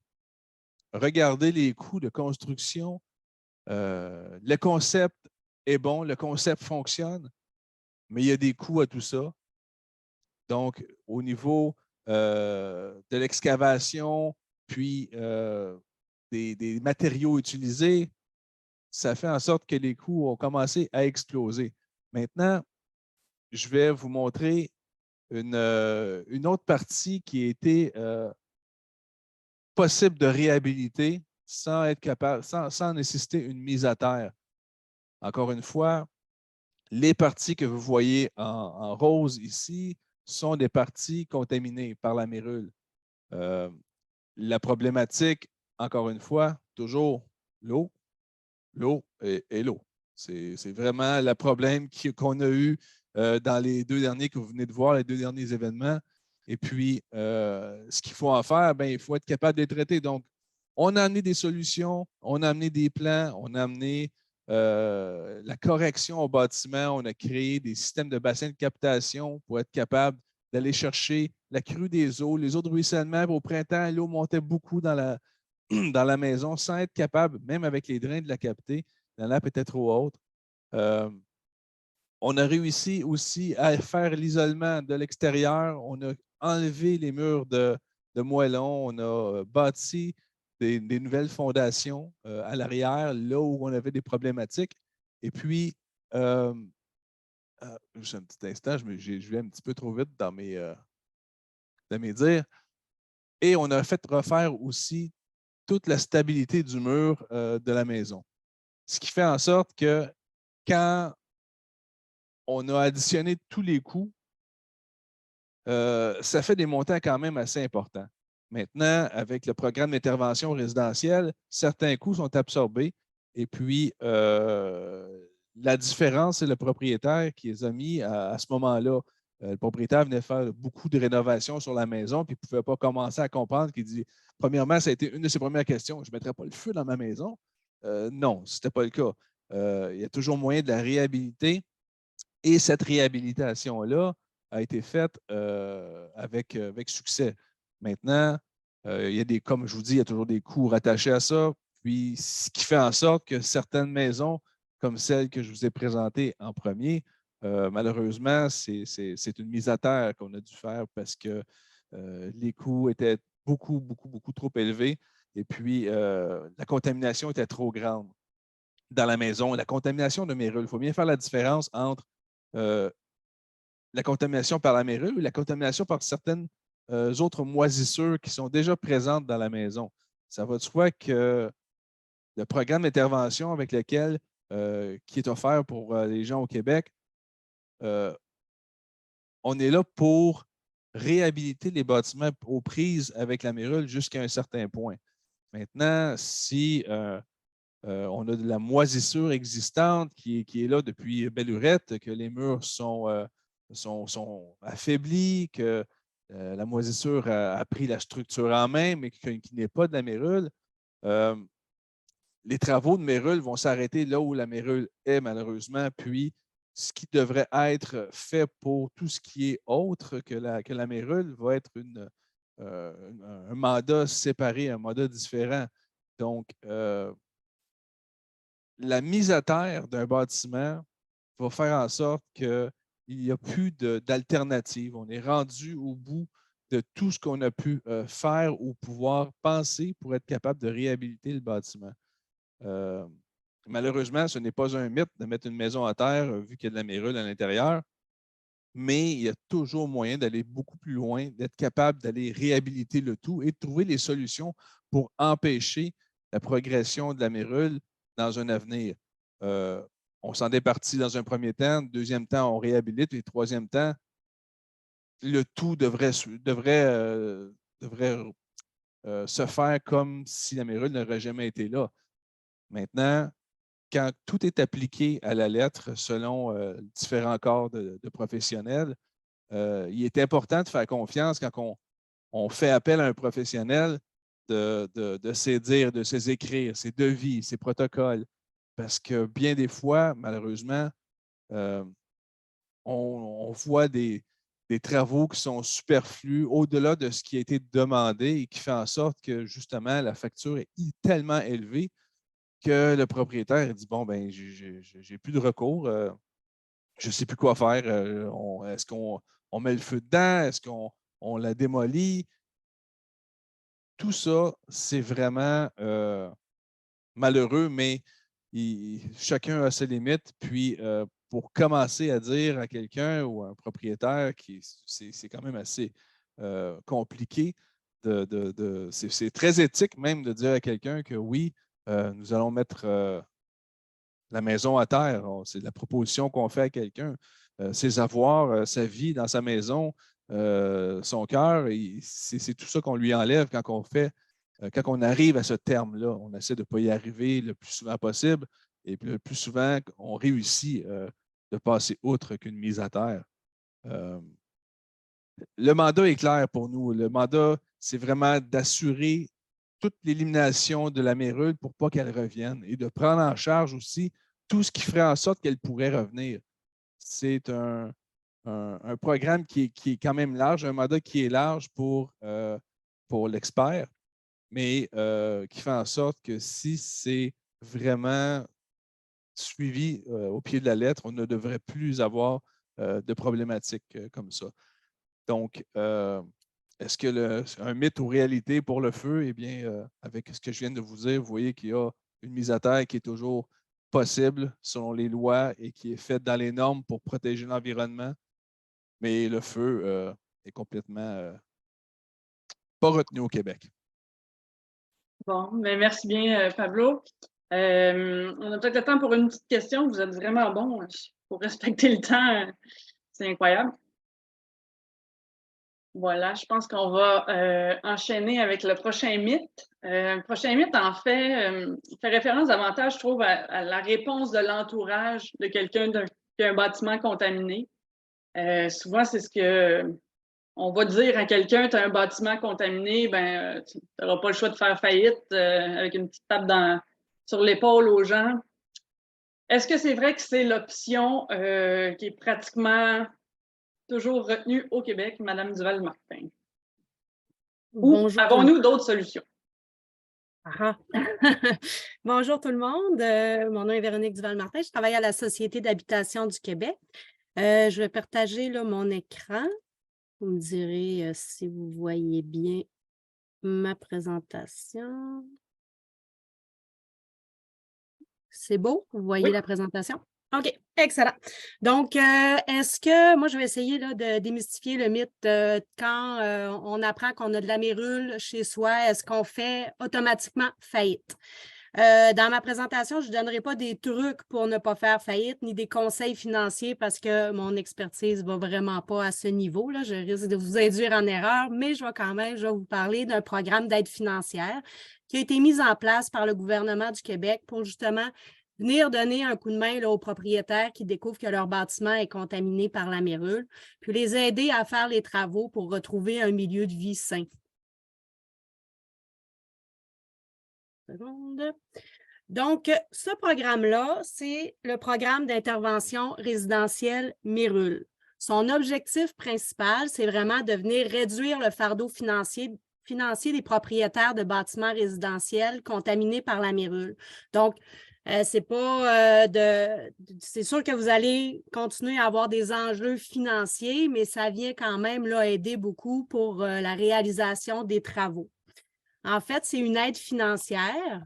regarder les coûts de construction, le concept est bon, le concept fonctionne, mais il y a des coûts à tout ça. Donc, au niveau de l'excavation, puis des matériaux utilisés, ça fait en sorte que les coûts ont commencé à exploser. Maintenant, je vais vous montrer une autre partie qui a été possible de réhabiliter sans être capable, sans nécessiter une mise à terre. Encore une fois, les parties que vous voyez en rose ici sont des parties contaminées par la mérule. La problématique, encore une fois, toujours l'eau et l'eau. C'est vraiment le problème qu'on a eu dans les deux derniers que vous venez de voir, les deux derniers événements. Et puis, ce qu'il faut en faire, bien, il faut être capable de les traiter. Donc, on a amené des solutions, on a amené des plans, on a amené la correction au bâtiment, on a créé des systèmes de bassins de captation pour être capable d'aller chercher la crue des eaux, les eaux de ruissellement. Au printemps, l'eau montait beaucoup dans la maison sans être capable, même avec les drains, de la capter. La nappe était trop haute. On a réussi aussi à faire l'isolement de l'extérieur. On a enlevé les murs de moellon. On a bâti des nouvelles fondations à l'arrière, là où on avait des problématiques. Et puis, juste un petit instant, je vais un petit peu trop vite dans mes dires. Et on a fait refaire aussi toute la stabilité du mur de la maison. Ce qui fait en sorte que quand on a additionné tous les coûts, ça fait des montants quand même assez importants. Maintenant, avec le programme d'intervention résidentielle, certains coûts sont absorbés et puis la différence, c'est le propriétaire qui les a mis à ce moment-là Le propriétaire venait faire beaucoup de rénovations sur la maison, puis il ne pouvait pas commencer à comprendre qu'il dit, premièrement, ça a été une de ses premières questions, je ne mettrai pas le feu dans ma maison. Non, ce n'était pas le cas. Il y a toujours moyen de la réhabiliter. Et cette réhabilitation-là a été faite avec succès. Maintenant, il y a comme je vous dis, il y a toujours des coûts rattachés à ça. Puis, ce qui fait en sorte que certaines maisons, comme celle que je vous ai présentée en premier, malheureusement, c'est une mise à terre qu'on a dû faire parce que les coûts étaient beaucoup, beaucoup, beaucoup trop élevés. Et puis, la contamination était trop grande dans la maison. La contamination de mérule, il faut bien faire la différence entre la contamination par la mérule et la contamination par certaines autres moisissures qui sont déjà présentes dans la maison. Ça va de soi que le programme d'intervention avec lequel qui est offert pour les gens au Québec, on est là pour réhabiliter les bâtiments aux prises avec la mérule jusqu'à un certain point. Maintenant, si on a de la moisissure existante qui est là depuis belle lurette, que les murs sont affaiblis, que la moisissure a pris la structure en main, mais qu'il n'est pas de la mérule. Les travaux de mérule vont s'arrêter là où la mérule est, malheureusement, puis ce qui devrait être fait pour tout ce qui est autre que la mérule va être un mandat séparé, un mandat différent. Donc, la mise à terre d'un bâtiment va faire en sorte qu'il n'y a plus d'alternative. On est rendu au bout de tout ce qu'on a pu faire ou pouvoir penser pour être capable de réhabiliter le bâtiment. Malheureusement, ce n'est pas un mythe de mettre une maison à terre vu qu'il y a de la mérule à l'intérieur, mais il y a toujours moyen d'aller beaucoup plus loin, d'être capable d'aller réhabiliter le tout et de trouver les solutions pour empêcher la progression de la mérule dans un avenir. On s'en départit dans un premier temps, deuxième temps, on réhabilite, et troisième temps, le tout devrait se faire comme si la mérule n'aurait jamais été là. Maintenant, quand tout est appliqué à la lettre selon différents corps de professionnels, il est important de faire confiance quand on fait appel à un professionnel de ses dires, de ses écrits, ses devis, ses protocoles. Parce que bien des fois, malheureusement, on voit des travaux qui sont superflus au-delà de ce qui a été demandé et qui fait en sorte que justement la facture est tellement élevée que le propriétaire dit bon, ben, j'ai plus de recours, je ne sais plus quoi faire. Est-ce qu'on met le feu dedans? Est-ce qu'on la démolit? Tout ça, c'est vraiment malheureux, mais chacun a ses limites. Puis, pour commencer à dire à quelqu'un ou à un propriétaire, c'est quand même assez compliqué. C'est très éthique même de dire à quelqu'un que oui, nous allons mettre la maison à terre. C'est la proposition qu'on fait à quelqu'un. Ses avoirs, sa vie dans sa maison, son cœur, c'est tout ça qu'on lui enlève quand on arrive à ce terme-là. On essaie de ne pas y arriver le plus souvent possible et le plus souvent, on réussit de passer outre qu'une mise à terre. Le mandat est clair pour nous. Le mandat, c'est vraiment d'assurer toute l'élimination de la mérule pour ne pas qu'elle revienne et de prendre en charge aussi tout ce qui ferait en sorte qu'elle pourrait revenir. C'est un programme qui est quand même large, un mandat qui est large pour l'expert, mais qui fait en sorte que si c'est vraiment suivi au pied de la lettre, on ne devrait plus avoir de problématiques comme ça. Donc, est-ce que un mythe ou réalité pour le feu? Eh bien, avec ce que je viens de vous dire, vous voyez qu'il y a une mise à terre qui est toujours possible selon les lois et qui est faite dans les normes pour protéger l'environnement. Mais le feu est complètement pas retenu au Québec. Bon, mais merci bien, Pablo. On a peut-être le temps pour une petite question. Vous êtes vraiment bon pour respecter le temps. C'est incroyable. Voilà, je pense qu'on va enchaîner avec le prochain mythe. Le prochain mythe, en fait, fait référence davantage, je trouve, à la réponse de l'entourage de quelqu'un qui a un bâtiment contaminé. Souvent, c'est ce que on va dire à quelqu'un, tu as un bâtiment contaminé, ben, tu n'auras pas le choix de faire faillite avec une petite tape sur l'épaule aux gens. Est-ce que c'est vrai que c'est l'option qui est pratiquement toujours retenue au Québec, Mme Duval-Martin? Ou Bonjour. avons-nous d'autres solutions? Ah. Bonjour tout le monde. Mon nom est Véronique Duval-Martin. Je travaille à la Société d'habitation du Québec. Je vais partager là, mon écran. Vous me direz si vous voyez bien ma présentation. C'est beau? Vous voyez Oui. la présentation? OK, excellent. Donc, moi, je vais essayer là, de démystifier le mythe quand on apprend qu'on a de la mérule chez soi, est-ce qu'on fait automatiquement faillite? Dans ma présentation, je ne donnerai pas des trucs pour ne pas faire faillite, ni des conseils financiers parce que mon expertise ne va vraiment pas à ce niveau. Là. Je risque de vous induire en erreur, mais je vais vous parler d'un programme d'aide financière qui a été mis en place par le gouvernement du Québec pour justement venir donner un coup de main là, aux propriétaires qui découvrent que leur bâtiment est contaminé par la mérule, puis les aider à faire les travaux pour retrouver un milieu de vie sain. Donc, ce programme-là, c'est le programme d'intervention résidentielle Mérule. Son objectif principal, c'est vraiment de venir réduire le fardeau financier des propriétaires de bâtiments résidentiels contaminés par la mérule. Donc, c'est sûr que vous allez continuer à avoir des enjeux financiers, mais ça vient quand même là, aider beaucoup pour la réalisation des travaux. En fait, c'est une aide financière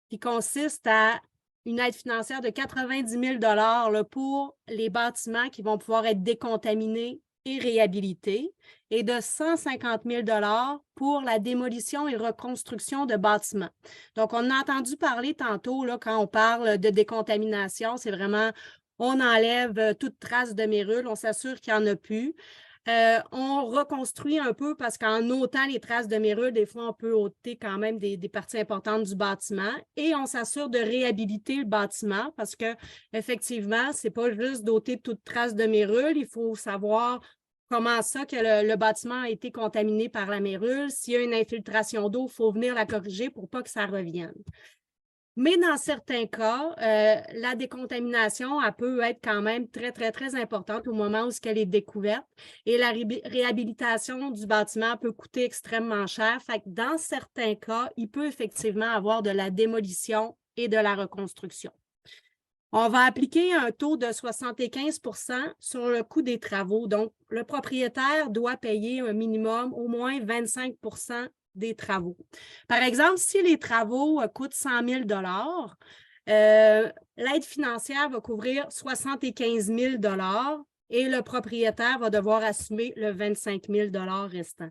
qui consiste à une aide financière de 90 000 là, pour les bâtiments qui vont pouvoir être décontaminés et réhabilités et de 150 000 pour la démolition et reconstruction de bâtiments. Donc, on a entendu parler tantôt, là, quand on parle de décontamination, c'est vraiment, on enlève toute trace de mérule, on s'assure qu'il n'y en a plus. On reconstruit un peu parce qu'en ôtant les traces de mérule, des fois, on peut ôter quand même des parties importantes du bâtiment et on s'assure de réhabiliter le bâtiment parce qu'effectivement, ce n'est pas juste d'ôter toute trace de mérule, il faut savoir comment ça que le bâtiment a été contaminé par la mérule. S'il y a une infiltration d'eau, il faut venir la corriger pour ne pas que ça revienne. Mais dans certains cas, la décontamination, elle peut être quand même très, très, très importante au moment où elle est découverte et la réhabilitation du bâtiment peut coûter extrêmement cher. Fait que dans certains cas, il peut effectivement avoir de la démolition et de la reconstruction. On va appliquer un taux de 75 % sur le coût des travaux. Donc, le propriétaire doit payer un minimum au moins 25 % des travaux. Par exemple, si les travaux coûtent 100 000 l'aide financière va couvrir 75 000 et le propriétaire va devoir assumer le 25 000 restant.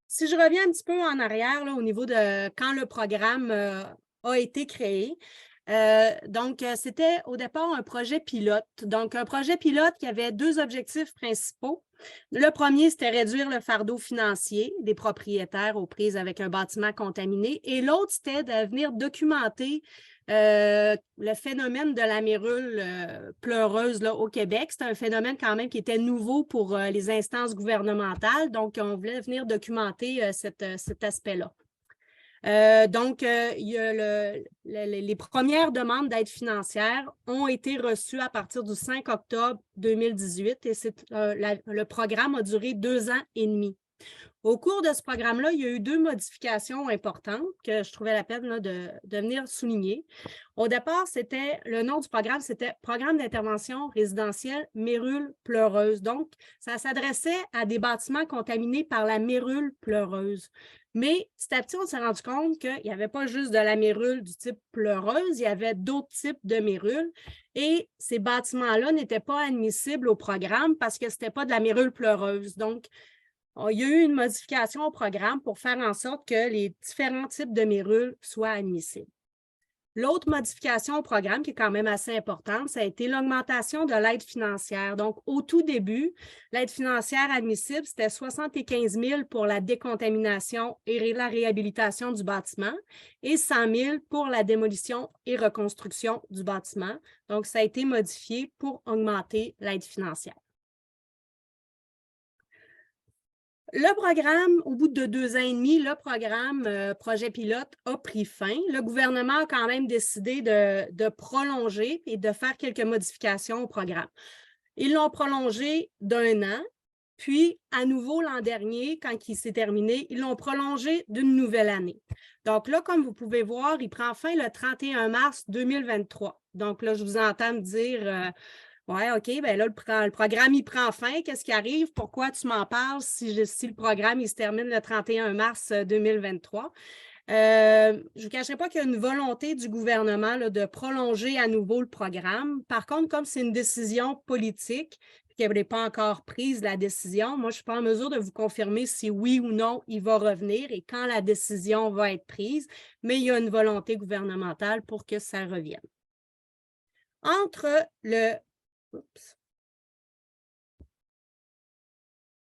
Si je reviens un petit peu en arrière là, au niveau de quand le programme a été créé, c'était au départ un projet pilote. Donc, un projet pilote qui avait deux objectifs principaux. Le premier, c'était réduire le fardeau financier des propriétaires aux prises avec un bâtiment contaminé. Et l'autre, c'était de venir documenter le phénomène de la mérule pleureuse là, au Québec. C'est un phénomène quand même qui était nouveau pour les instances gouvernementales. Donc, on voulait venir documenter cet aspect-là. Les premières demandes d'aide financière ont été reçues à partir du 5 octobre 2018 et le programme a duré 2 ans et demi. Au cours de ce programme-là, il y a eu deux modifications importantes que je trouvais la peine là, de venir souligner. Au départ, le nom du programme, c'était Programme d'intervention résidentielle mérule pleureuse. Donc, ça s'adressait à des bâtiments contaminés par la mérule pleureuse. Mais petit à petit, on s'est rendu compte qu'il n'y avait pas juste de la mérule du type pleureuse, il y avait d'autres types de mérules et ces bâtiments-là n'étaient pas admissibles au programme parce que ce n'était pas de la mérule pleureuse. Donc, il y a eu une modification au programme pour faire en sorte que les différents types de mérules soient admissibles. L'autre modification au programme, qui est quand même assez importante, ça a été l'augmentation de l'aide financière. Donc, au tout début, l'aide financière admissible, c'était 75 000 pour la décontamination et la réhabilitation du bâtiment et 100 000 pour la démolition et reconstruction du bâtiment. Donc, ça a été modifié pour augmenter l'aide financière. Le programme, au bout de 2 ans et demi, le programme projet pilote a pris fin. Le gouvernement a quand même décidé de prolonger et de faire quelques modifications au programme. Ils l'ont prolongé d'1 an, puis à nouveau l'an dernier, quand il s'est terminé, ils l'ont prolongé d'une nouvelle année. Donc là, comme vous pouvez voir, il prend fin le 31 mars 2023. Donc là, je vous entends me dire... oui, OK, bien là, le programme, il prend fin. Qu'est-ce qui arrive? Pourquoi tu m'en parles si le programme, il se termine le 31 mars 2023? Je ne vous cacherai pas qu'il y a une volonté du gouvernement là, de prolonger à nouveau le programme. Par contre, comme c'est une décision politique, qu'elle n'est pas encore prise, la décision, moi, je ne suis pas en mesure de vous confirmer si oui ou non il va revenir et quand la décision va être prise, mais il y a une volonté gouvernementale pour que ça revienne. Entre le... Oups.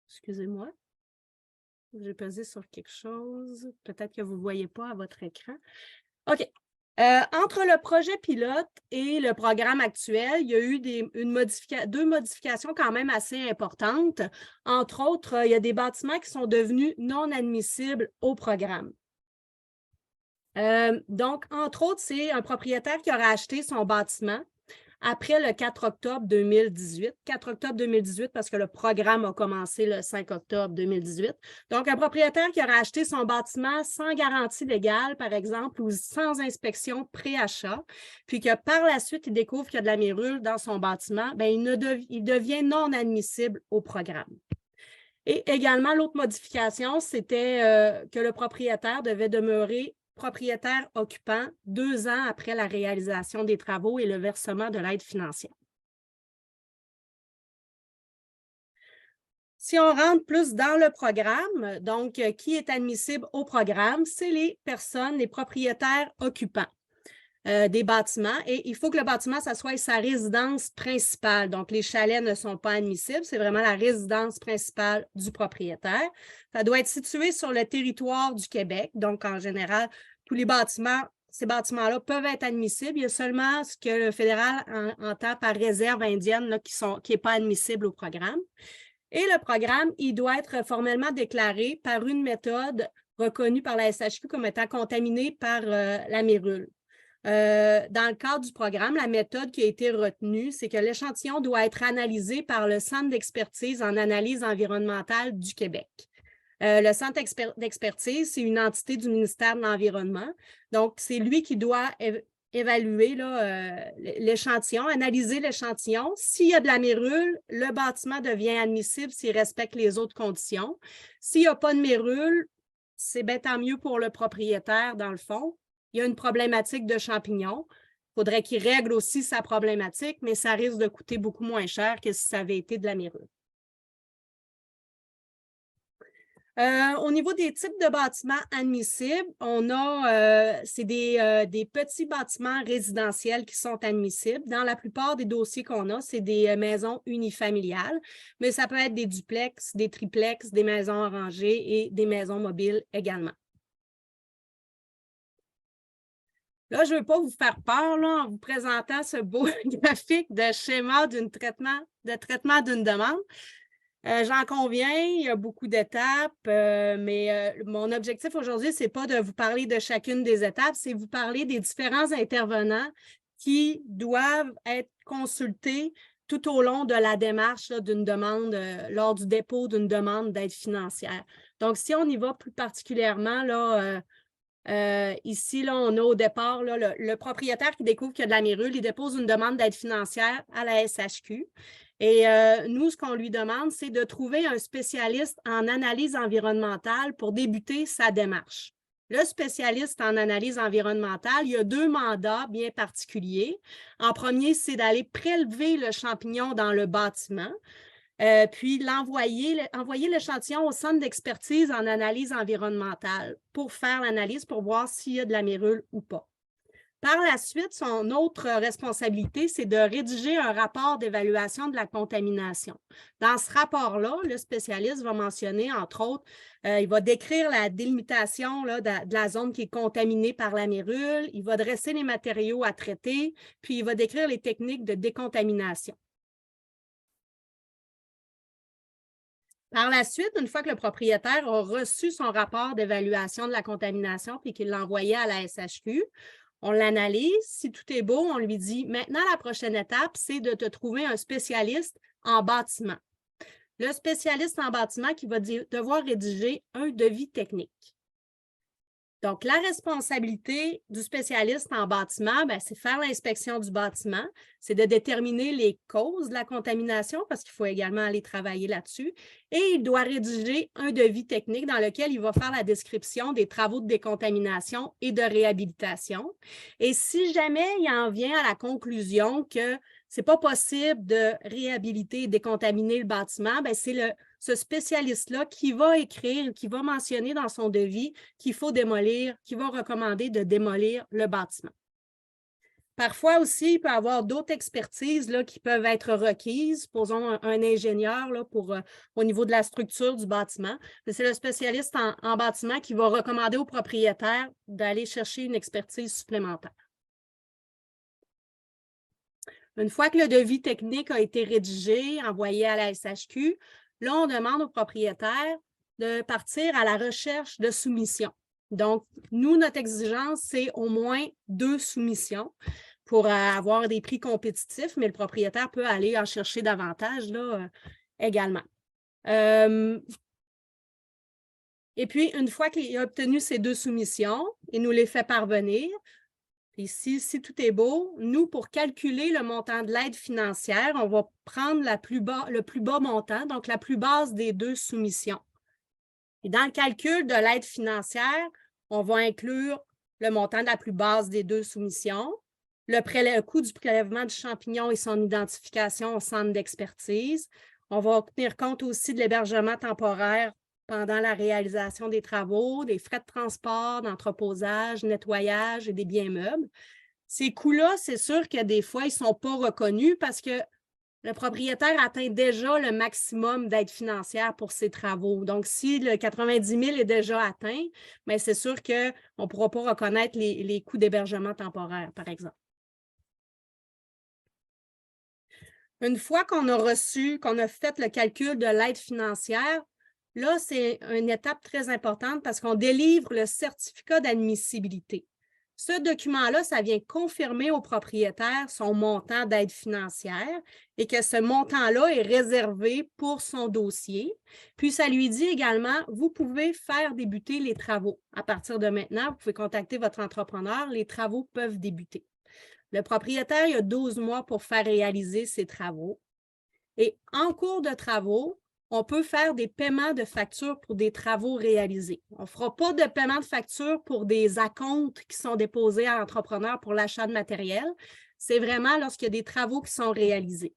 Excusez-moi. J'ai pesé sur quelque chose. Peut-être que vous ne voyez pas à votre écran. OK. Entre le projet pilote et le programme actuel, il y a eu deux modifications quand même assez importantes. Entre autres, il y a des bâtiments qui sont devenus non admissibles au programme. Donc, entre autres, c'est un propriétaire qui aurait acheté son bâtiment après le 4 octobre 2018. 4 octobre 2018 parce que le programme a commencé le 5 octobre 2018. Donc, un propriétaire qui aurait acheté son bâtiment sans garantie légale, par exemple, ou sans inspection pré-achat, puis que par la suite, il découvre qu'il y a de la mérule dans son bâtiment, bien, il devient non admissible au programme. Et également, l'autre modification, c'était que le propriétaire devait demeurer propriétaire occupant 2 ans après la réalisation des travaux et le versement de l'aide financière. Si on rentre plus dans le programme, donc qui est admissible au programme, c'est les personnes, les propriétaires occupants des bâtiments et il faut que le bâtiment, ça soit sa résidence principale. Donc, les chalets ne sont pas admissibles, c'est vraiment la résidence principale du propriétaire. Ça doit être situé sur le territoire du Québec. Donc, en général, tous les bâtiments, ces bâtiments-là peuvent être admissibles. Il y a seulement ce que le fédéral entend par réserve indienne là, qui n'est pas admissible au programme. Et le programme, il doit être formellement déclaré par une méthode reconnue par la SHQ comme étant contaminée par la mérule. Dans le cadre du programme, la méthode qui a été retenue, c'est que l'échantillon doit être analysé par le Centre d'expertise en analyse environnementale du Québec. Le Centre d'expertise, c'est une entité du ministère de l'Environnement. Donc, c'est lui qui doit évaluer l'échantillon, analyser l'échantillon. S'il y a de la mérule, le bâtiment devient admissible s'il respecte les autres conditions. S'il n'y a pas de mérule, c'est bien tant mieux pour le propriétaire, dans le fond. Il y a une problématique de champignons. Il faudrait qu'il règle aussi sa problématique, mais ça risque de coûter beaucoup moins cher que si ça avait été de la mérule. Au niveau des types de bâtiments admissibles, on a c'est des petits bâtiments résidentiels qui sont admissibles. Dans la plupart des dossiers qu'on a, c'est des maisons unifamiliales, mais ça peut être des duplex, des triplex, des maisons arrangées et des maisons mobiles également. Là, je ne veux pas vous faire peur là, en vous présentant ce beau graphique de schéma de traitement d'une demande. J'en conviens, il y a beaucoup d'étapes, mais mon objectif aujourd'hui, ce n'est pas de vous parler de chacune des étapes, c'est de vous parler des différents intervenants qui doivent être consultés tout au long de la démarche d'une demande, lors du dépôt d'une demande d'aide financière. Donc, si on y va plus particulièrement, là, ici, là, on a au départ là, le propriétaire qui découvre qu'il y a de la mérule, il dépose une demande d'aide financière à la SHQ. Et nous, ce qu'on lui demande, c'est de trouver un spécialiste en analyse environnementale pour débuter sa démarche. Le spécialiste en analyse environnementale, il y a 2 mandats bien particuliers. En premier, c'est d'aller prélever le champignon dans le bâtiment. Puis envoyer l'échantillon au centre d'expertise en analyse environnementale pour faire l'analyse, pour voir s'il y a de la mérule ou pas. Par la suite, son autre responsabilité, c'est de rédiger un rapport d'évaluation de la contamination. Dans ce rapport-là, le spécialiste va mentionner, entre autres, il va décrire la délimitation là, de la zone qui est contaminée par la mérule, il va dresser les matériaux à traiter, puis il va décrire les techniques de décontamination. Par la suite, une fois que le propriétaire a reçu son rapport d'évaluation de la contamination puis qu'il l'a envoyé à la SHQ, on l'analyse. Si tout est beau, on lui dit « Maintenant, la prochaine étape, c'est de te trouver un spécialiste en bâtiment. » Le spécialiste en bâtiment qui va devoir rédiger un devis technique. Donc, la responsabilité du spécialiste en bâtiment, c'est faire l'inspection du bâtiment, c'est de déterminer les causes de la contamination parce qu'il faut également aller travailler là-dessus. Et il doit rédiger un devis technique dans lequel il va faire la description des travaux de décontamination et de réhabilitation. Et si jamais il en vient à la conclusion que ce n'est pas possible de réhabiliter et décontaminer le bâtiment, c'est ce spécialiste-là qui va écrire, qui va mentionner dans son devis qu'il faut démolir, qui va recommander de démolir le bâtiment. Parfois aussi, il peut y avoir d'autres expertises là, qui peuvent être requises. Supposons un ingénieur là, au niveau de la structure du bâtiment. C'est le spécialiste en bâtiment qui va recommander au propriétaire d'aller chercher une expertise supplémentaire. Une fois que le devis technique a été rédigé, envoyé à la SHQ, là, on demande au propriétaire de partir à la recherche de soumissions. Donc, nous, notre exigence, c'est au moins 2 soumissions pour avoir des prix compétitifs, mais le propriétaire peut aller en chercher davantage là, également. Et puis, une fois qu'il a obtenu ces 2 soumissions, il nous les fait parvenir. Et si tout est beau, nous, pour calculer le montant de l'aide financière, on va prendre le plus bas montant, donc la plus basse des 2 soumissions. Et dans le calcul de l'aide financière, on va inclure le montant de la plus basse des 2 soumissions, le coût du prélèvement du champignon et son identification au centre d'expertise. On va tenir compte aussi de l'hébergement temporaire pendant la réalisation des travaux, des frais de transport, d'entreposage, nettoyage et des biens meubles. Ces coûts-là, c'est sûr que des fois, ils ne sont pas reconnus parce que le propriétaire atteint déjà le maximum d'aide financière pour ses travaux. Donc, si le 90 000 est déjà atteint, c'est sûr qu'on ne pourra pas reconnaître les coûts d'hébergement temporaire, par exemple. Une fois qu'on a reçu, qu'on a fait le calcul de l'aide financière, là, c'est une étape très importante parce qu'on délivre le certificat d'admissibilité. Ce document-là, ça vient confirmer au propriétaire son montant d'aide financière et que ce montant-là est réservé pour son dossier. Puis, ça lui dit également, vous pouvez faire débuter les travaux. À partir de maintenant, vous pouvez contacter votre entrepreneur, les travaux peuvent débuter. Le propriétaire, il a 12 mois pour faire réaliser ses travaux. Et en cours de travaux, on peut faire des paiements de factures pour des travaux réalisés. On ne fera pas de paiement de facture pour des acomptes qui sont déposés à l'entrepreneur pour l'achat de matériel. C'est vraiment lorsqu'il y a des travaux qui sont réalisés.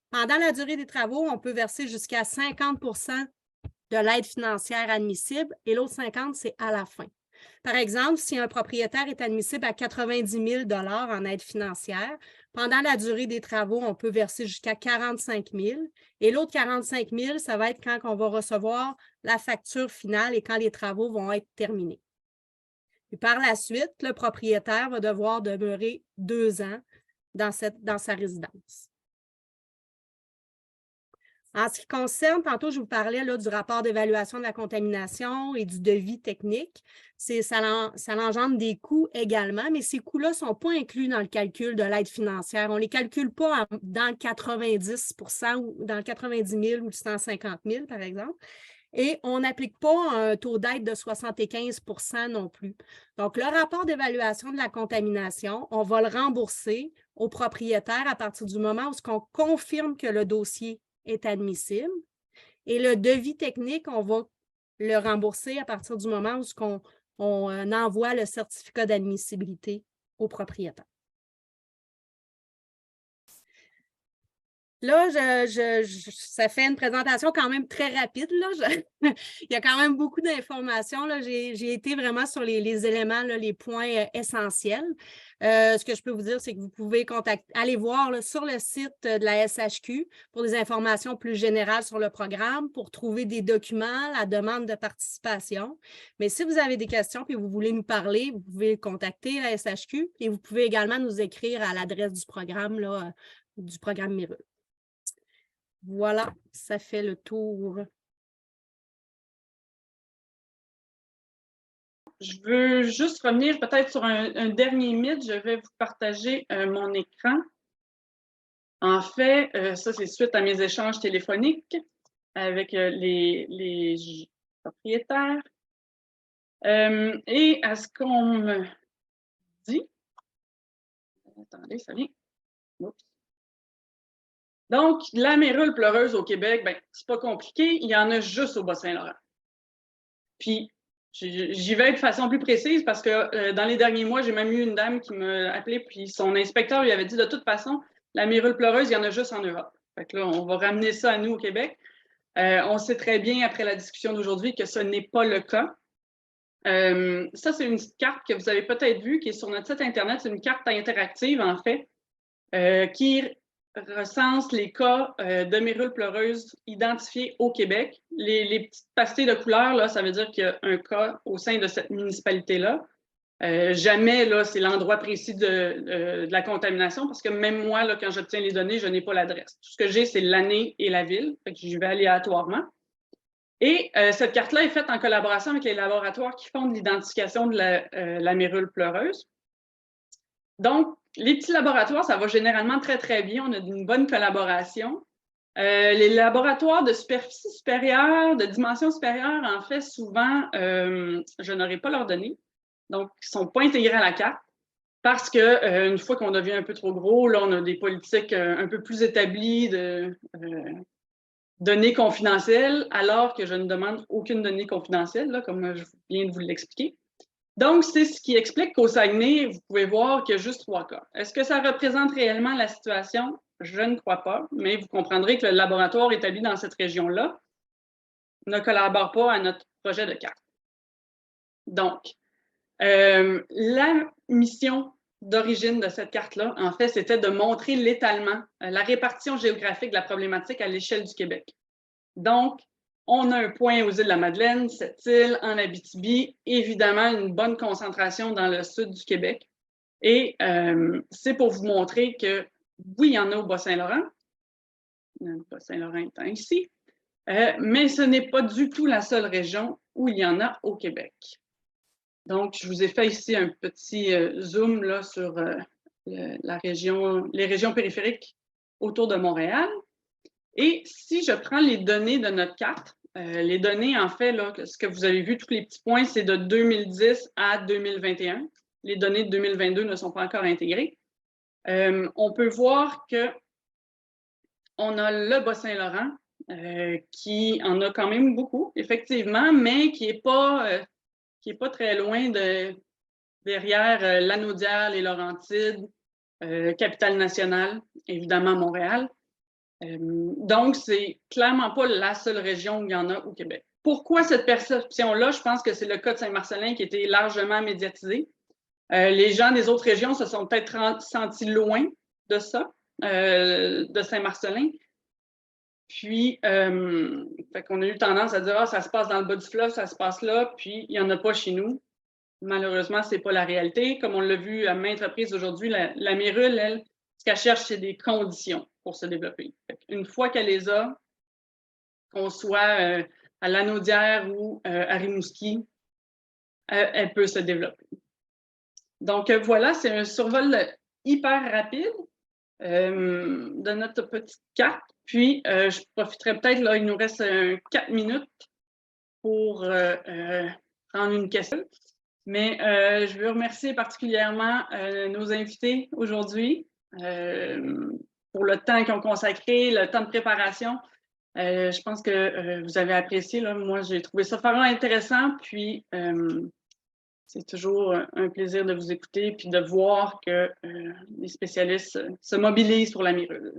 Pendant la durée des travaux, on peut verser jusqu'à 50 de l'aide financière admissible et l'autre 50 %, c'est à la fin. Par exemple, si un propriétaire est admissible à 90 000 $ en aide financière, pendant la durée des travaux, on peut verser jusqu'à 45 000 $ et l'autre 45 000 $, ça va être quand on va recevoir la facture finale et quand les travaux vont être terminés. Et par la suite, le propriétaire va devoir demeurer 2 ans dans sa résidence. En ce qui concerne, tantôt, je vous parlais là, du rapport d'évaluation de la contamination et du devis technique. Ça engendre des coûts également, mais ces coûts-là ne sont pas inclus dans le calcul de l'aide financière. On ne les calcule pas dans le 90 % ou dans le 90 000 ou le 150 000, par exemple. Et on n'applique pas un taux d'aide de 75 % non plus. Donc, le rapport d'évaluation de la contamination, on va le rembourser au propriétaire à partir du moment où on confirme que le dossier est admissible. Et le devis technique, on va le rembourser à partir du moment où on envoie le certificat d'admissibilité au propriétaire. Là, ça fait une présentation quand même très rapide. Là. Il y a quand même beaucoup d'informations. J'ai été vraiment sur les éléments, là, les points essentiels. Ce que je peux vous dire, c'est que vous pouvez aller voir là, sur le site de la SHQ pour des informations plus générales sur le programme, pour trouver des documents, la demande de participation. Mais si vous avez des questions et vous voulez nous parler, vous pouvez contacter la SHQ et vous pouvez également nous écrire à l'adresse du programme Mérule. Voilà, ça fait le tour. Je veux juste revenir peut-être sur un dernier mythe. Je vais vous partager mon écran. En fait, ça, c'est suite à mes échanges téléphoniques avec les propriétaires. Et à ce qu'on me dit... Attendez, ça vient. Oups. Donc, la mérule pleureuse au Québec, ben, c'est pas compliqué, il y en a juste au Bas-Saint-Laurent. Puis, j'y vais de façon plus précise parce que dans les derniers mois, j'ai même eu une dame qui m'a appelé, puis son inspecteur lui avait dit de toute façon, la mérule pleureuse, il y en a juste en Europe. Fait que là, on va ramener ça à nous au Québec. On sait très bien, après la discussion d'aujourd'hui, que ce n'est pas le cas. Ça, c'est une petite carte que vous avez peut-être vue, qui est sur notre site Internet. C'est une carte interactive, en fait, qui recense les cas de mérule pleureuse identifiés au Québec. Les petites pastilles de couleur, là, ça veut dire qu'il y a un cas au sein de cette municipalité-là. Jamais, là, c'est l'endroit précis de la contamination, parce que même moi, là, quand j'obtiens les données, je n'ai pas l'adresse. Tout ce que j'ai, c'est l'année et la ville. Fait que j'y vais aléatoirement. Et cette carte-là est faite en collaboration avec les laboratoires qui font de l'identification de la mérule pleureuse. Donc, les petits laboratoires, ça va généralement très, très bien. On a une bonne collaboration. Les laboratoires de superficie supérieure, de dimension supérieure, en fait, souvent, je n'aurai pas leurs données. Donc, ils ne sont pas intégrés à la carte parce qu'une fois qu'on devient un peu trop gros, là, on a des politiques un peu plus établies de données confidentielles, alors que je ne demande aucune donnée confidentielle, là, comme je viens de vous l'expliquer. Donc, c'est ce qui explique qu'au Saguenay, vous pouvez voir qu'il y a juste 3 cas. Est-ce que ça représente réellement la situation? Je ne crois pas, mais vous comprendrez que le laboratoire établi dans cette région-là ne collabore pas à notre projet de carte. Donc, la mission d'origine de cette carte-là, en fait, c'était de montrer l'étalement, la répartition géographique de la problématique à l'échelle du Québec. Donc, on a un point aux îles de la Madeleine, cette île en Abitibi, évidemment une bonne concentration dans le sud du Québec. Et c'est pour vous montrer que, oui, il y en a au Bas-Saint-Laurent, le Bas-Saint-Laurent étant ici, mais ce n'est pas du tout la seule région où il y en a au Québec. Donc, je vous ai fait ici un petit zoom là, sur les régions périphériques autour de Montréal. Et si je prends les données de notre carte, les données, en fait, là, ce que vous avez vu, tous les petits points, c'est de 2010 à 2021. Les données de 2022 ne sont pas encore intégrées. On peut voir qu'on a le Bas-Saint-Laurent, qui en a quand même beaucoup, effectivement, mais qui n'est pas très loin derrière Lanaudière, les Laurentides, Capitale-Nationale, évidemment Montréal. Donc, c'est clairement pas la seule région où il y en a au Québec. Pourquoi cette perception-là? Je pense que c'est le cas de Saint-Marcellin qui a été largement médiatisé. Les gens des autres régions se sont peut-être sentis loin de ça, de Saint-Marcellin. Puis, on a eu tendance à dire « Ah, ça se passe dans le bas du fleuve, ça se passe là, puis il n'y en a pas chez nous. » Malheureusement, ce n'est pas la réalité. Comme on l'a vu à maintes reprises aujourd'hui, la mérule, elle, ce qu'elle cherche, c'est des conditions pour se développer. Une fois qu'elle les a, qu'on soit à Lanaudière ou à Rimouski, elle peut se développer. Donc voilà, c'est un survol hyper rapide de notre petite carte. Puis, je profiterai peut-être, là, il nous reste 4 minutes pour prendre une question. Mais je veux remercier particulièrement nos invités aujourd'hui pour le temps qu'ils ont consacré, le temps de préparation. Je pense que vous avez apprécié. Là. Moi, j'ai trouvé ça vraiment intéressant. Puis, c'est toujours un plaisir de vous écouter puis de voir que les spécialistes se mobilisent pour la mérule.